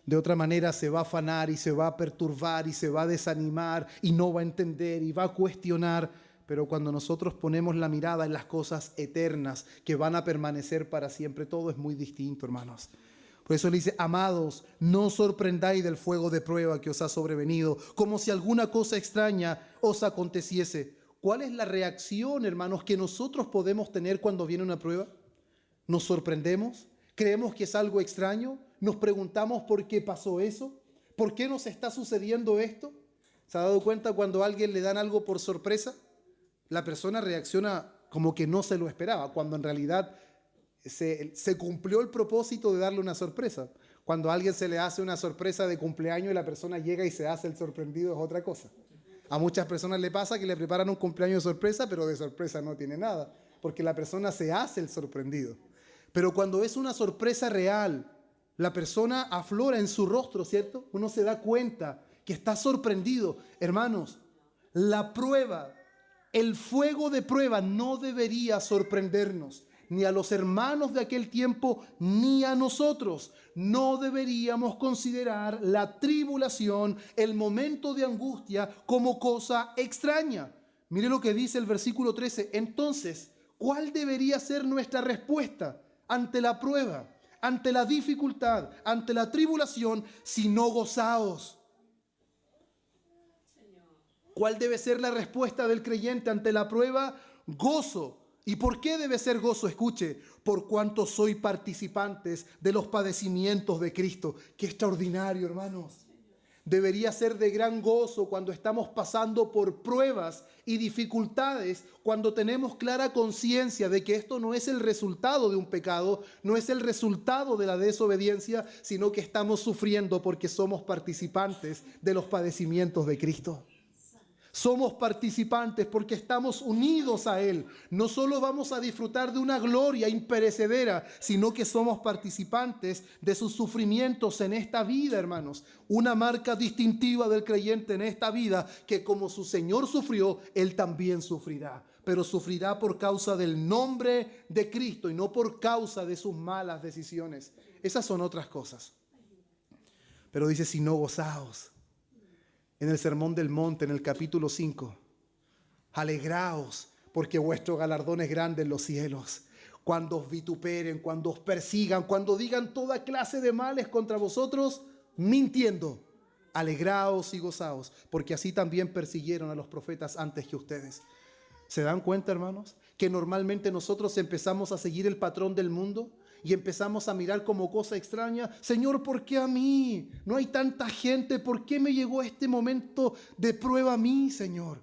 De otra manera se va a afanar y se va a perturbar y se va a desanimar y no va a entender y va a cuestionar. Pero cuando nosotros ponemos la mirada en las cosas eternas que van a permanecer para siempre, todo es muy distinto, hermanos. Por eso le dice, amados, no os sorprendáis del fuego de prueba que os ha sobrevenido, como si alguna cosa extraña os aconteciese. ¿Cuál es la reacción, hermanos, que nosotros podemos tener cuando viene una prueba? ¿Nos sorprendemos? ¿Creemos que es algo extraño? ¿Nos preguntamos por qué pasó eso? ¿Por qué nos está sucediendo esto? ¿Se ha dado cuenta cuando a alguien le dan algo por sorpresa? La persona reacciona como que no se lo esperaba, cuando en realidad se cumplió el propósito de darle una sorpresa. Cuando a alguien se le hace una sorpresa de cumpleaños y la persona llega y se hace el sorprendido, es otra cosa. A muchas personas le pasa que le preparan un cumpleaños de sorpresa, pero de sorpresa no tiene nada, porque la persona se hace el sorprendido. Pero cuando es una sorpresa real, la persona aflora en su rostro, ¿cierto? Uno se da cuenta que está sorprendido. Hermanos, la prueba, el fuego de prueba no debería sorprendernos, ni a los hermanos de aquel tiempo, ni a nosotros. No deberíamos considerar la tribulación, el momento de angustia, como cosa extraña. Mire lo que dice el versículo 13. Entonces, ¿cuál debería ser nuestra respuesta ante la prueba, ante la dificultad, ante la tribulación, si no gozaos? ¿Cuál debe ser la respuesta del creyente ante la prueba? Gozo. ¿Y por qué debe ser gozo? Escuche, por cuanto soy participantes de los padecimientos de Cristo. ¡Qué extraordinario, hermanos! Debería ser de gran gozo cuando estamos pasando por pruebas y dificultades, cuando tenemos clara conciencia de que esto no es el resultado de un pecado, no es el resultado de la desobediencia, sino que estamos sufriendo porque somos participantes de los padecimientos de Cristo. Somos participantes porque estamos unidos a Él. No solo vamos a disfrutar de una gloria imperecedera, sino que somos participantes de sus sufrimientos en esta vida, hermanos. Una marca distintiva del creyente en esta vida, que como su Señor sufrió, Él también sufrirá. Pero sufrirá por causa del nombre de Cristo y no por causa de sus malas decisiones. Esas son otras cosas. Pero dice, si no gozaos. En el Sermón del Monte, en el capítulo 5, alegraos, porque vuestro galardón es grande en los cielos. Cuando os vituperen, cuando os persigan, cuando digan toda clase de males contra vosotros, mintiendo, alegraos y gozaos, porque así también persiguieron a los profetas antes que ustedes. ¿Se dan cuenta, hermanos? Que normalmente nosotros empezamos a seguir el patrón del mundo y empezamos a mirar como cosa extraña. Señor, ¿por qué a mí? No hay tanta gente. ¿Por qué me llegó este momento de prueba a mí, Señor?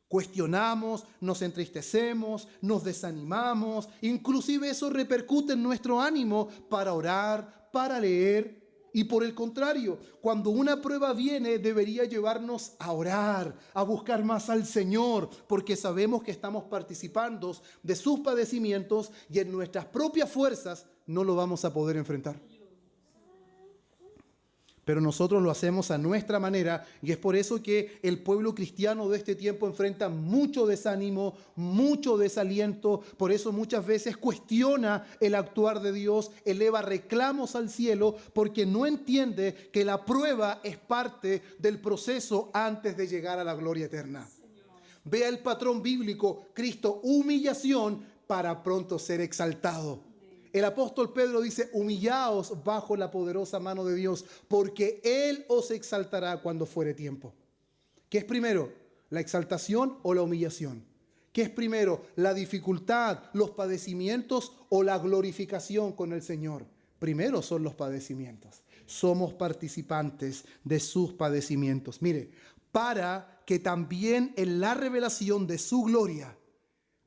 Cuestionamos, nos entristecemos, nos desanimamos. Inclusive eso repercute en nuestro ánimo para orar, para leer. Y por el contrario, cuando una prueba viene, debería llevarnos a orar, a buscar más al Señor, porque sabemos que estamos participando de sus padecimientos y en nuestras propias fuerzas no lo vamos a poder enfrentar. Pero nosotros lo hacemos a nuestra manera y es por eso que el pueblo cristiano de este tiempo enfrenta mucho desánimo, mucho desaliento. Por eso muchas veces cuestiona el actuar de Dios, eleva reclamos al cielo porque no entiende que la prueba es parte del proceso antes de llegar a la gloria eterna. Vea el patrón bíblico: Cristo, humillación para pronto ser exaltado. El apóstol Pedro dice: humillaos bajo la poderosa mano de Dios, porque Él os exaltará cuando fuere tiempo. ¿Qué es primero, la exaltación o la humillación? ¿Qué es primero, la dificultad, los padecimientos o la glorificación con el Señor? Primero son los padecimientos. Somos participantes de sus padecimientos. Mire, para que también en la revelación de su gloria,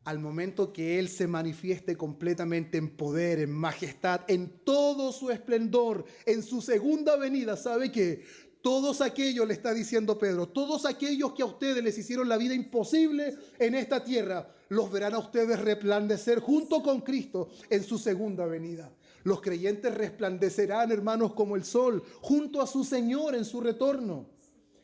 al momento que Él se manifieste completamente en poder, en majestad, en todo su esplendor, en su segunda venida, ¿sabe qué? Todos aquellos, le está diciendo Pedro, todos aquellos que a ustedes les hicieron la vida imposible en esta tierra, los verán a ustedes resplandecer junto con Cristo en su segunda venida. Los creyentes resplandecerán, hermanos, como el sol, junto a su Señor en su retorno.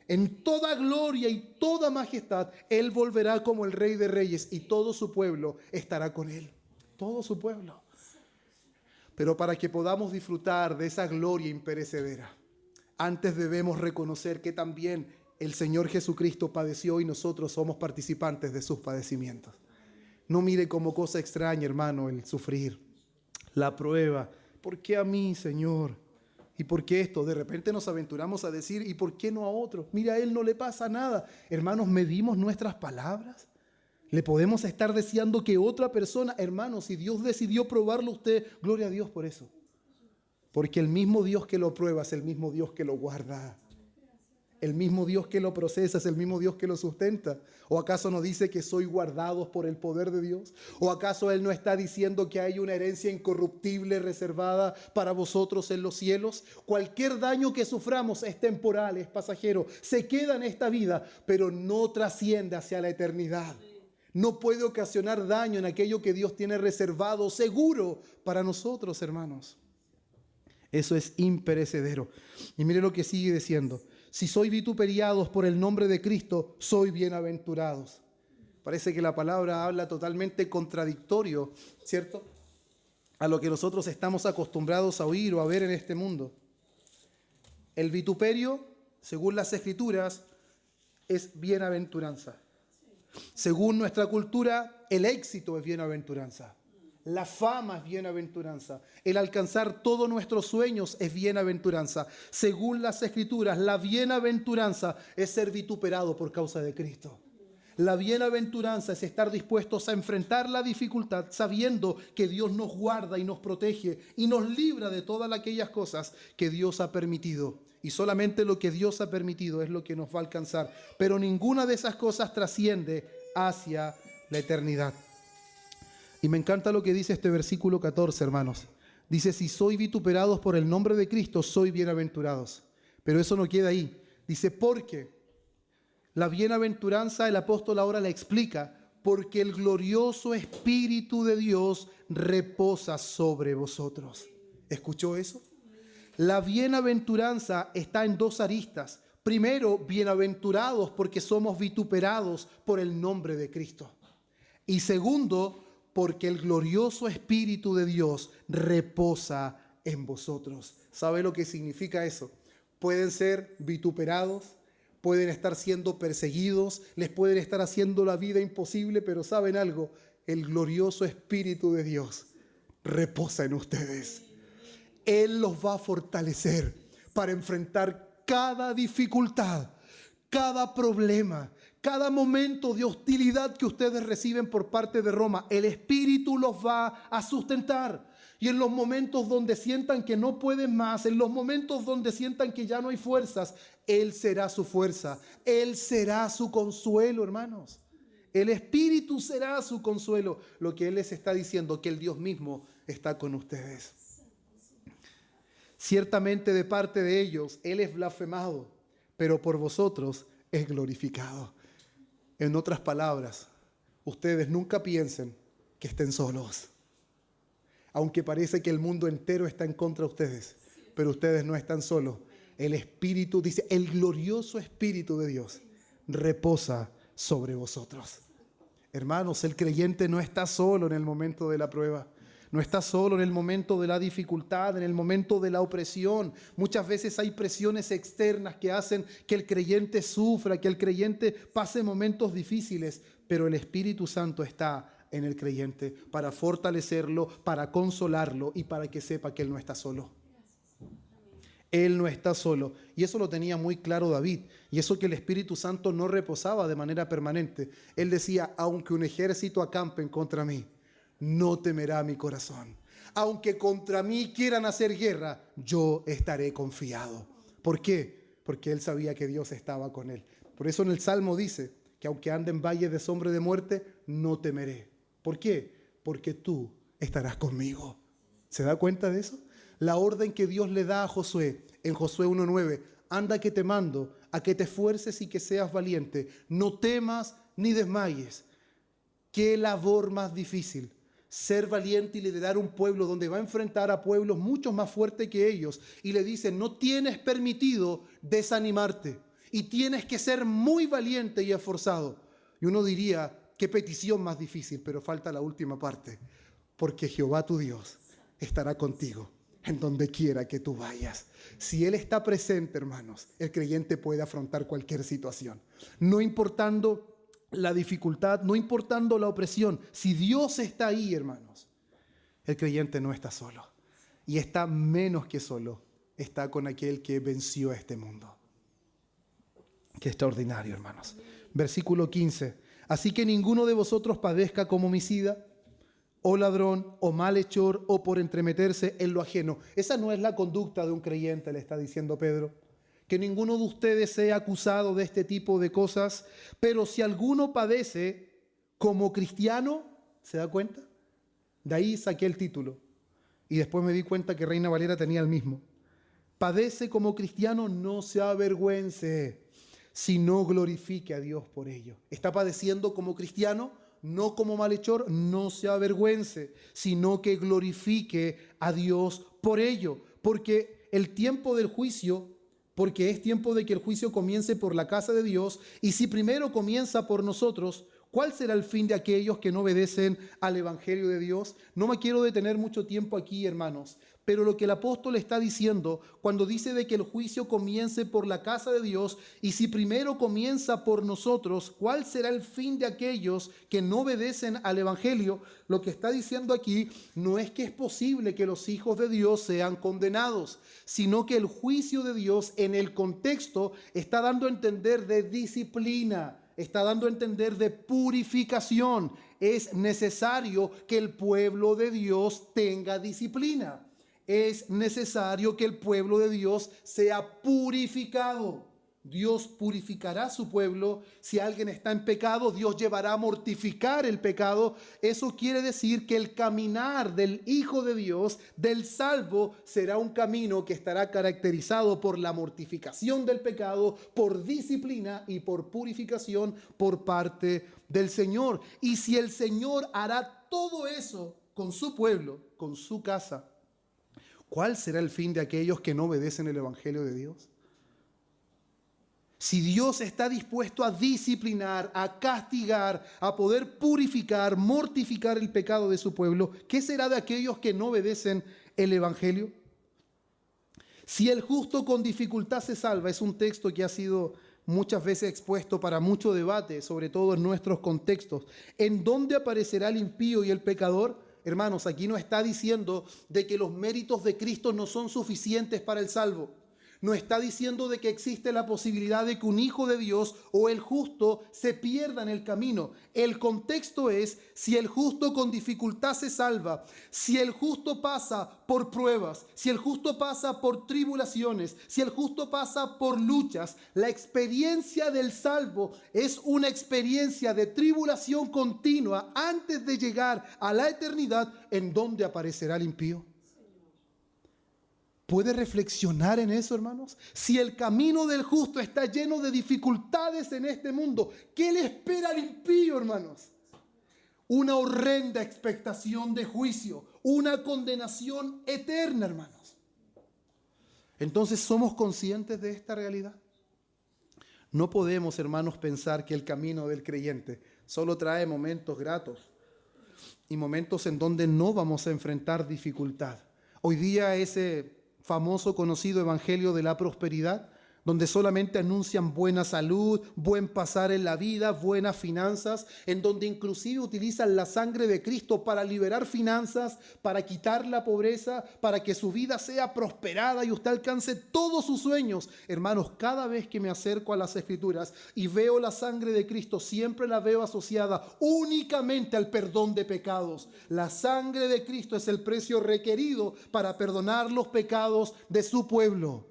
En toda gloria y toda majestad, Él volverá como el Rey de Reyes y todo su pueblo estará con Él. Todo su pueblo. Pero para que podamos disfrutar de esa gloria imperecedera, antes debemos reconocer que también el Señor Jesucristo padeció y nosotros somos participantes de sus padecimientos. No mire como cosa extraña, hermano, el sufrir, la prueba. ¿Por qué a mí, Señor? ¿Y por qué esto? De repente nos aventuramos a decir, ¿y por qué no a otro? Mira, a él no le pasa nada. Hermanos, medimos nuestras palabras. Le podemos estar deseando que otra persona, hermanos, si Dios decidió probarlo a usted, gloria a Dios por eso. Porque el mismo Dios que lo prueba es el mismo Dios que lo guarda. El mismo Dios que lo procesa es el mismo Dios que lo sustenta. ¿O acaso no dice que soy guardados por el poder de Dios? ¿O acaso Él no está diciendo que hay una herencia incorruptible reservada para vosotros en los cielos? Cualquier daño que suframos es temporal, es pasajero, se queda en esta vida, pero no trasciende hacia la eternidad. No puede ocasionar daño en aquello que Dios tiene reservado, seguro para nosotros, hermanos. Eso es imperecedero. Y mire lo que sigue diciendo. Si sois vituperiados por el nombre de Cristo, sois bienaventurados. Parece que la palabra habla totalmente contradictorio, ¿cierto? A lo que nosotros estamos acostumbrados a oír o a ver en este mundo. El vituperio, según las Escrituras, es bienaventuranza. Según nuestra cultura, el éxito es bienaventuranza. La fama es bienaventuranza. El alcanzar todos nuestros sueños es bienaventuranza. Según las Escrituras, la bienaventuranza es ser vituperado por causa de Cristo. La bienaventuranza es estar dispuestos a enfrentar la dificultad sabiendo que Dios nos guarda y nos protege y nos libra de todas aquellas cosas que Dios ha permitido. Y solamente lo que Dios ha permitido es lo que nos va a alcanzar. Pero ninguna de esas cosas trasciende hacia la eternidad. Y me encanta lo que dice este versículo 14, hermanos. Dice, si sois vituperados por el nombre de Cristo, sois bienaventurados. Pero eso no queda ahí. Dice, porque la bienaventuranza, el apóstol ahora la explica, porque el glorioso Espíritu de Dios reposa sobre vosotros. ¿Escuchó eso? La bienaventuranza está en dos aristas. Primero, bienaventurados porque somos vituperados por el nombre de Cristo. Y segundo, porque el glorioso Espíritu de Dios reposa en vosotros. ¿Sabe lo que significa eso? Pueden ser vituperados, pueden estar siendo perseguidos, les pueden estar haciendo la vida imposible, pero ¿saben algo? El glorioso Espíritu de Dios reposa en ustedes. Él los va a fortalecer para enfrentar cada dificultad, cada problema, cada momento de hostilidad que ustedes reciben por parte de Roma. El Espíritu los va a sustentar. Y en los momentos donde sientan que no pueden más, en los momentos donde sientan que ya no hay fuerzas, Él será su fuerza. Él será su consuelo, hermanos. El Espíritu será su consuelo. Lo que Él les está diciendo, que el Dios mismo está con ustedes. Ciertamente de parte de ellos, Él es blasfemado, pero por vosotros es glorificado. En otras palabras, ustedes nunca piensen que estén solos. Aunque parece que el mundo entero está en contra de ustedes, pero ustedes no están solos. El Espíritu, dice, el glorioso Espíritu de Dios reposa sobre vosotros. Hermanos, el creyente no está solo en el momento de la prueba. No está solo en el momento de la dificultad, en el momento de la opresión. Muchas veces hay presiones externas que hacen que el creyente sufra, que el creyente pase momentos difíciles, pero el Espíritu Santo está en el creyente para fortalecerlo, para consolarlo y para que sepa que él no está solo. Él no está solo. Y eso lo tenía muy claro David. Y eso que el Espíritu Santo no reposaba de manera permanente. Él decía, aunque un ejército acampe contra mí, no temerá mi corazón. Aunque contra mí quieran hacer guerra, yo estaré confiado. ¿Por qué? Porque él sabía que Dios estaba con él. Por eso en el Salmo dice que aunque ande en valle de sombra de muerte, no temeré. ¿Por qué? Porque tú estarás conmigo. ¿Se da cuenta de eso? La orden que Dios le da a Josué en Josué 1:9, anda que te mando a que te esfuerces y que seas valiente. No temas ni desmayes. Qué labor más difícil. Ser valiente y liderar un pueblo donde va a enfrentar a pueblos mucho más fuertes que ellos. Y le dicen, no tienes permitido desanimarte. Y tienes que ser muy valiente y esforzado. Y uno diría, qué petición más difícil, pero falta la última parte. Porque Jehová tu Dios estará contigo en donde quiera que tú vayas. Si Él está presente, hermanos, el creyente puede afrontar cualquier situación. No importando la dificultad, no importando la opresión, si Dios está ahí, hermanos, el creyente no está solo. Y está menos que solo, está con aquel que venció a este mundo. Qué extraordinario, hermanos. Versículo 15. Así que ninguno de vosotros padezca como homicida, o ladrón, o malhechor, o por entremeterse en lo ajeno. Esa no es la conducta de un creyente, le está diciendo Pedro. Que ninguno de ustedes sea acusado de este tipo de cosas, pero si alguno padece como cristiano, ¿se da cuenta? De ahí saqué el título. Y después me di cuenta que Reina Valera tenía el mismo. Padece como cristiano, no se avergüence, sino glorifique a Dios por ello. Está padeciendo como cristiano, no como malhechor, no se avergüence, sino que glorifique a Dios por ello. Porque el tiempo del juicio, porque es tiempo de que el juicio comience por la casa de Dios, y si primero comienza por nosotros, ¿cuál será el fin de aquellos que no obedecen al Evangelio de Dios? No me quiero detener mucho tiempo aquí, hermanos, pero lo que el apóstol está diciendo cuando dice de que el juicio comience por la casa de Dios, y si primero comienza por nosotros, ¿cuál será el fin de aquellos que no obedecen al Evangelio? Lo que está diciendo aquí no es que es posible que los hijos de Dios sean condenados, sino que el juicio de Dios en el contexto está dando a entender de disciplina, está dando a entender de purificación. Es necesario que el pueblo de Dios tenga disciplina. Es necesario que el pueblo de Dios sea purificado. Dios purificará a su pueblo. Si alguien está en pecado, Dios llevará a mortificar el pecado. Eso quiere decir que el caminar del Hijo de Dios, del salvo, será un camino que estará caracterizado por la mortificación del pecado, por disciplina y por purificación por parte del Señor. Y si el Señor hará todo eso con su pueblo, con su casa, ¿cuál será el fin de aquellos que no obedecen el Evangelio de Dios? Si Dios está dispuesto a disciplinar, a castigar, a poder purificar, mortificar el pecado de su pueblo, ¿qué será de aquellos que no obedecen el Evangelio? Si el justo con dificultad se salva, es un texto que ha sido muchas veces expuesto para mucho debate, sobre todo en nuestros contextos. ¿En dónde aparecerá el impío y el pecador? Hermanos, aquí no está diciendo de que los méritos de Cristo no son suficientes para el salvo. No está diciendo de que existe la posibilidad de que un hijo de Dios o el justo se pierda en el camino. El contexto es, si el justo con dificultad se salva, si el justo pasa por pruebas, si el justo pasa por tribulaciones, si el justo pasa por luchas, la experiencia del salvo es una experiencia de tribulación continua antes de llegar a la eternidad, en donde aparecerá el impío. ¿Puede reflexionar en eso, hermanos? Si el camino del justo está lleno de dificultades en este mundo, ¿qué le espera al impío, hermanos? Una horrenda expectación de juicio, una condenación eterna, hermanos. Entonces, ¿somos conscientes de esta realidad? No podemos, hermanos, pensar que el camino del creyente solo trae momentos gratos y momentos en donde no vamos a enfrentar dificultad. Hoy día ese famoso conocido evangelio de la prosperidad, donde solamente anuncian buena salud, buen pasar en la vida, buenas finanzas, en donde inclusive utilizan la sangre de Cristo para liberar finanzas, para quitar la pobreza, para que su vida sea prosperada y usted alcance todos sus sueños. Hermanos, cada vez que me acerco a las Escrituras y veo la sangre de Cristo, siempre la veo asociada únicamente al perdón de pecados. La sangre de Cristo es el precio requerido para perdonar los pecados de su pueblo.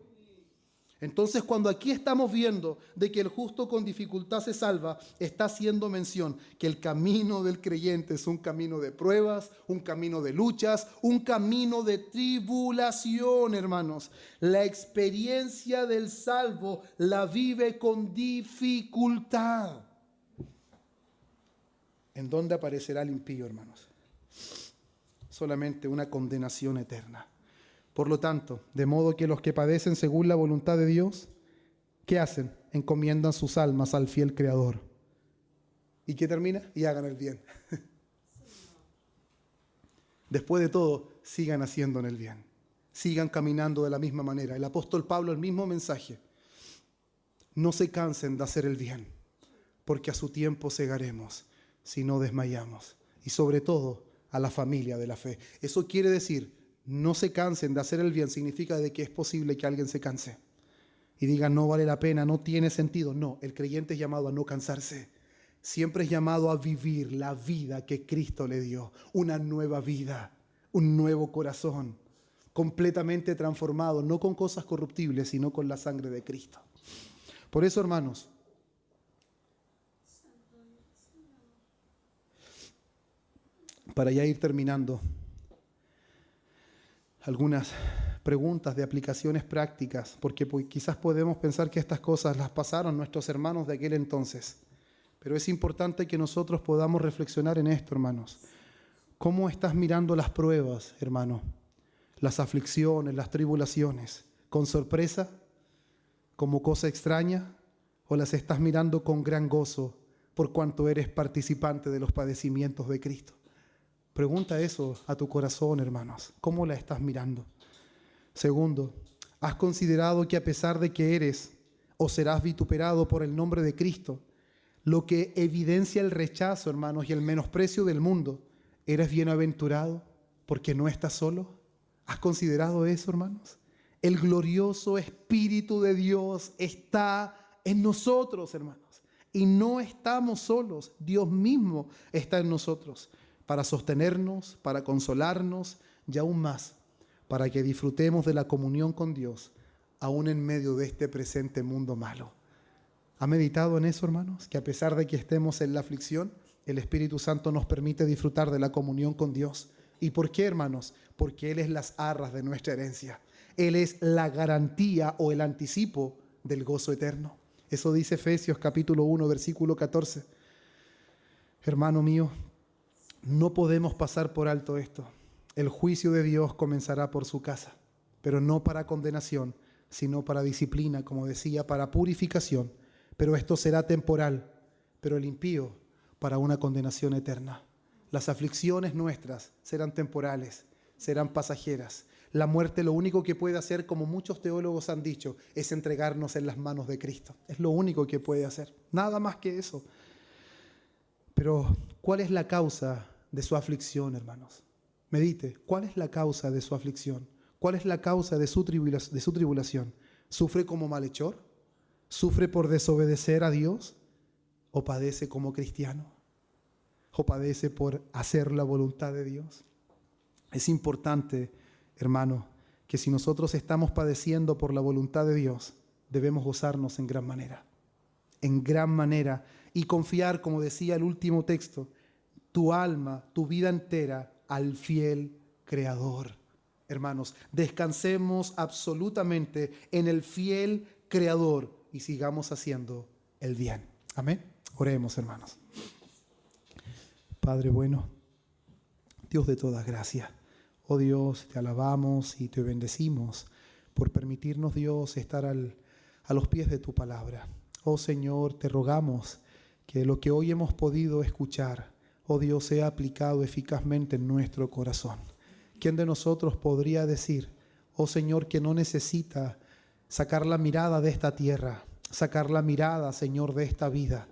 Entonces, cuando aquí estamos viendo de que el justo con dificultad se salva, está haciendo mención que el camino del creyente es un camino de pruebas, un camino de luchas, un camino de tribulación, hermanos. La experiencia del salvo la vive con dificultad. ¿En dónde aparecerá el impío, hermanos? Solamente una condenación eterna. Por lo tanto, de modo que los que padecen según la voluntad de Dios, ¿qué hacen? Encomiendan sus almas al fiel Creador. ¿Y qué termina? Y hagan el bien. Después de todo, sigan haciendo el bien. Sigan caminando de la misma manera. El apóstol Pablo, el mismo mensaje. No se cansen de hacer el bien, porque a su tiempo segaremos si no desmayamos. Y sobre todo, a la familia de la fe. Eso quiere decir, no se cansen de hacer el bien, significa de que es posible que alguien se canse y diga no vale la pena, no tiene sentido. No, el creyente es llamado a no cansarse. Siempre es llamado a vivir la vida que Cristo le dio. Una nueva vida, un nuevo corazón, completamente transformado, no con cosas corruptibles, sino con la sangre de Cristo. Por eso, hermanos, para ya ir terminando, algunas preguntas de aplicaciones prácticas, porque quizás podemos pensar que estas cosas las pasaron nuestros hermanos de aquel entonces, pero es importante que nosotros podamos reflexionar en esto, hermanos. ¿Cómo estás mirando las pruebas, hermano? Las aflicciones, las tribulaciones, ¿con sorpresa? ¿Como cosa extraña? ¿O las estás mirando con gran gozo por cuanto eres participante de los padecimientos de Cristo? Pregunta eso a tu corazón, hermanos. ¿Cómo la estás mirando? Segundo, ¿has considerado que a pesar de que eres o serás vituperado por el nombre de Cristo, lo que evidencia el rechazo, hermanos, y el menosprecio del mundo, eres bienaventurado porque no estás solo? ¿Has considerado eso, hermanos? El glorioso Espíritu de Dios está en nosotros, hermanos. Y no estamos solos. Dios mismo está en nosotros para sostenernos, para consolarnos y aún más, para que disfrutemos de la comunión con Dios, aún en medio de este presente mundo malo. ¿Ha meditado en eso, hermanos? Que a pesar de que estemos en la aflicción, el Espíritu Santo nos permite disfrutar de la comunión con Dios. ¿Y por qué, hermanos? Porque Él es las arras de nuestra herencia. Él es la garantía o el anticipo del gozo eterno. Eso dice Efesios capítulo 1, versículo 14. Hermano mío, no podemos pasar por alto esto. El juicio de Dios comenzará por su casa, pero no para condenación, sino para disciplina, como decía, para purificación. Pero esto será temporal, pero el impío para una condenación eterna. Las aflicciones nuestras serán temporales, serán pasajeras. La muerte lo único que puede hacer, como muchos teólogos han dicho, es entregarnos en las manos de Cristo. Es lo único que puede hacer, nada más que eso. Pero, ¿cuál es la causa de su aflicción, hermanos? Medite, ¿cuál es la causa de su aflicción? ¿Cuál es la causa de su tribulación? ¿Sufre como malhechor? ¿Sufre por desobedecer a Dios? ¿O padece como cristiano? ¿O padece por hacer la voluntad de Dios? Es importante, hermano, que si nosotros estamos padeciendo por la voluntad de Dios, debemos gozarnos en gran manera. En gran manera. Y confiar, como decía el último texto, tu alma, tu vida entera al fiel Creador. Hermanos, descansemos absolutamente en el fiel Creador y sigamos haciendo el bien. Amén. Oremos, hermanos. Padre bueno, Dios de toda gracia, oh Dios, te alabamos y te bendecimos por permitirnos, Dios, estar a los pies de tu palabra. Oh Señor, te rogamos que lo que hoy hemos podido escuchar, oh Dios, sea aplicado eficazmente en nuestro corazón. ¿Quién de nosotros podría decir, oh Señor, que no necesita sacar la mirada de esta tierra, sacar la mirada, Señor, de esta vida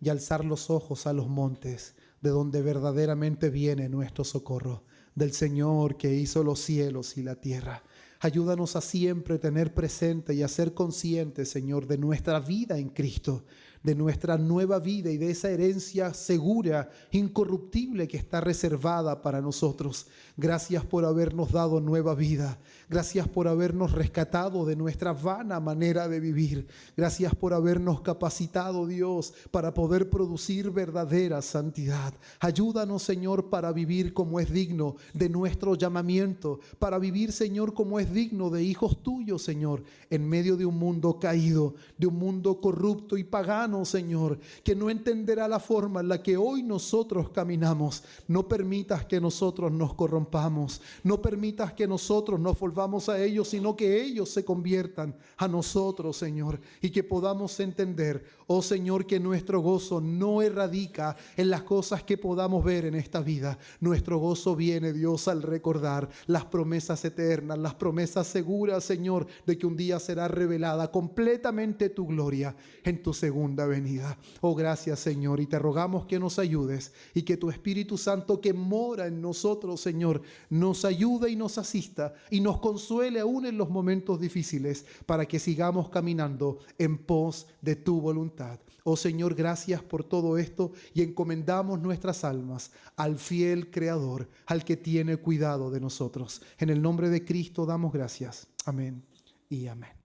y alzar los ojos a los montes, de donde verdaderamente viene nuestro socorro, del Señor que hizo los cielos y la tierra? Ayúdanos a siempre tener presente y a ser conscientes, Señor, de nuestra vida en Cristo, de nuestra nueva vida y de esa herencia segura, incorruptible que está reservada para nosotros. Gracias por habernos dado nueva vida. Gracias por habernos rescatado de nuestra vana manera de vivir. Gracias por habernos capacitado, Dios, para poder producir verdadera santidad. Ayúdanos, Señor, para vivir como es digno de nuestro llamamiento, para vivir, Señor, como es digno de hijos tuyos, Señor, en medio de un mundo caído, de un mundo corrupto y pagano, Señor, que no entenderá la forma en la que hoy nosotros caminamos. No permitas que nosotros nos corrompamos, no permitas que nosotros nos volvamos a ellos, sino que ellos se conviertan a nosotros, Señor, y que podamos entender, oh Señor, que nuestro gozo no radica en las cosas que podamos ver en esta vida. Nuestro gozo viene, Dios, al recordar las promesas eternas, las promesas seguras, Señor, de que un día será revelada completamente tu gloria en tu segunda venida. Oh, gracias, Señor, y te rogamos que nos ayudes y que tu Espíritu Santo que mora en nosotros, Señor, nos ayude y nos asista y nos consuele aún en los momentos difíciles, para que sigamos caminando en pos de tu voluntad. Oh Señor, gracias por todo esto y encomendamos nuestras almas al fiel Creador, al que tiene cuidado de nosotros. En el nombre de Cristo damos gracias. Amén y amén.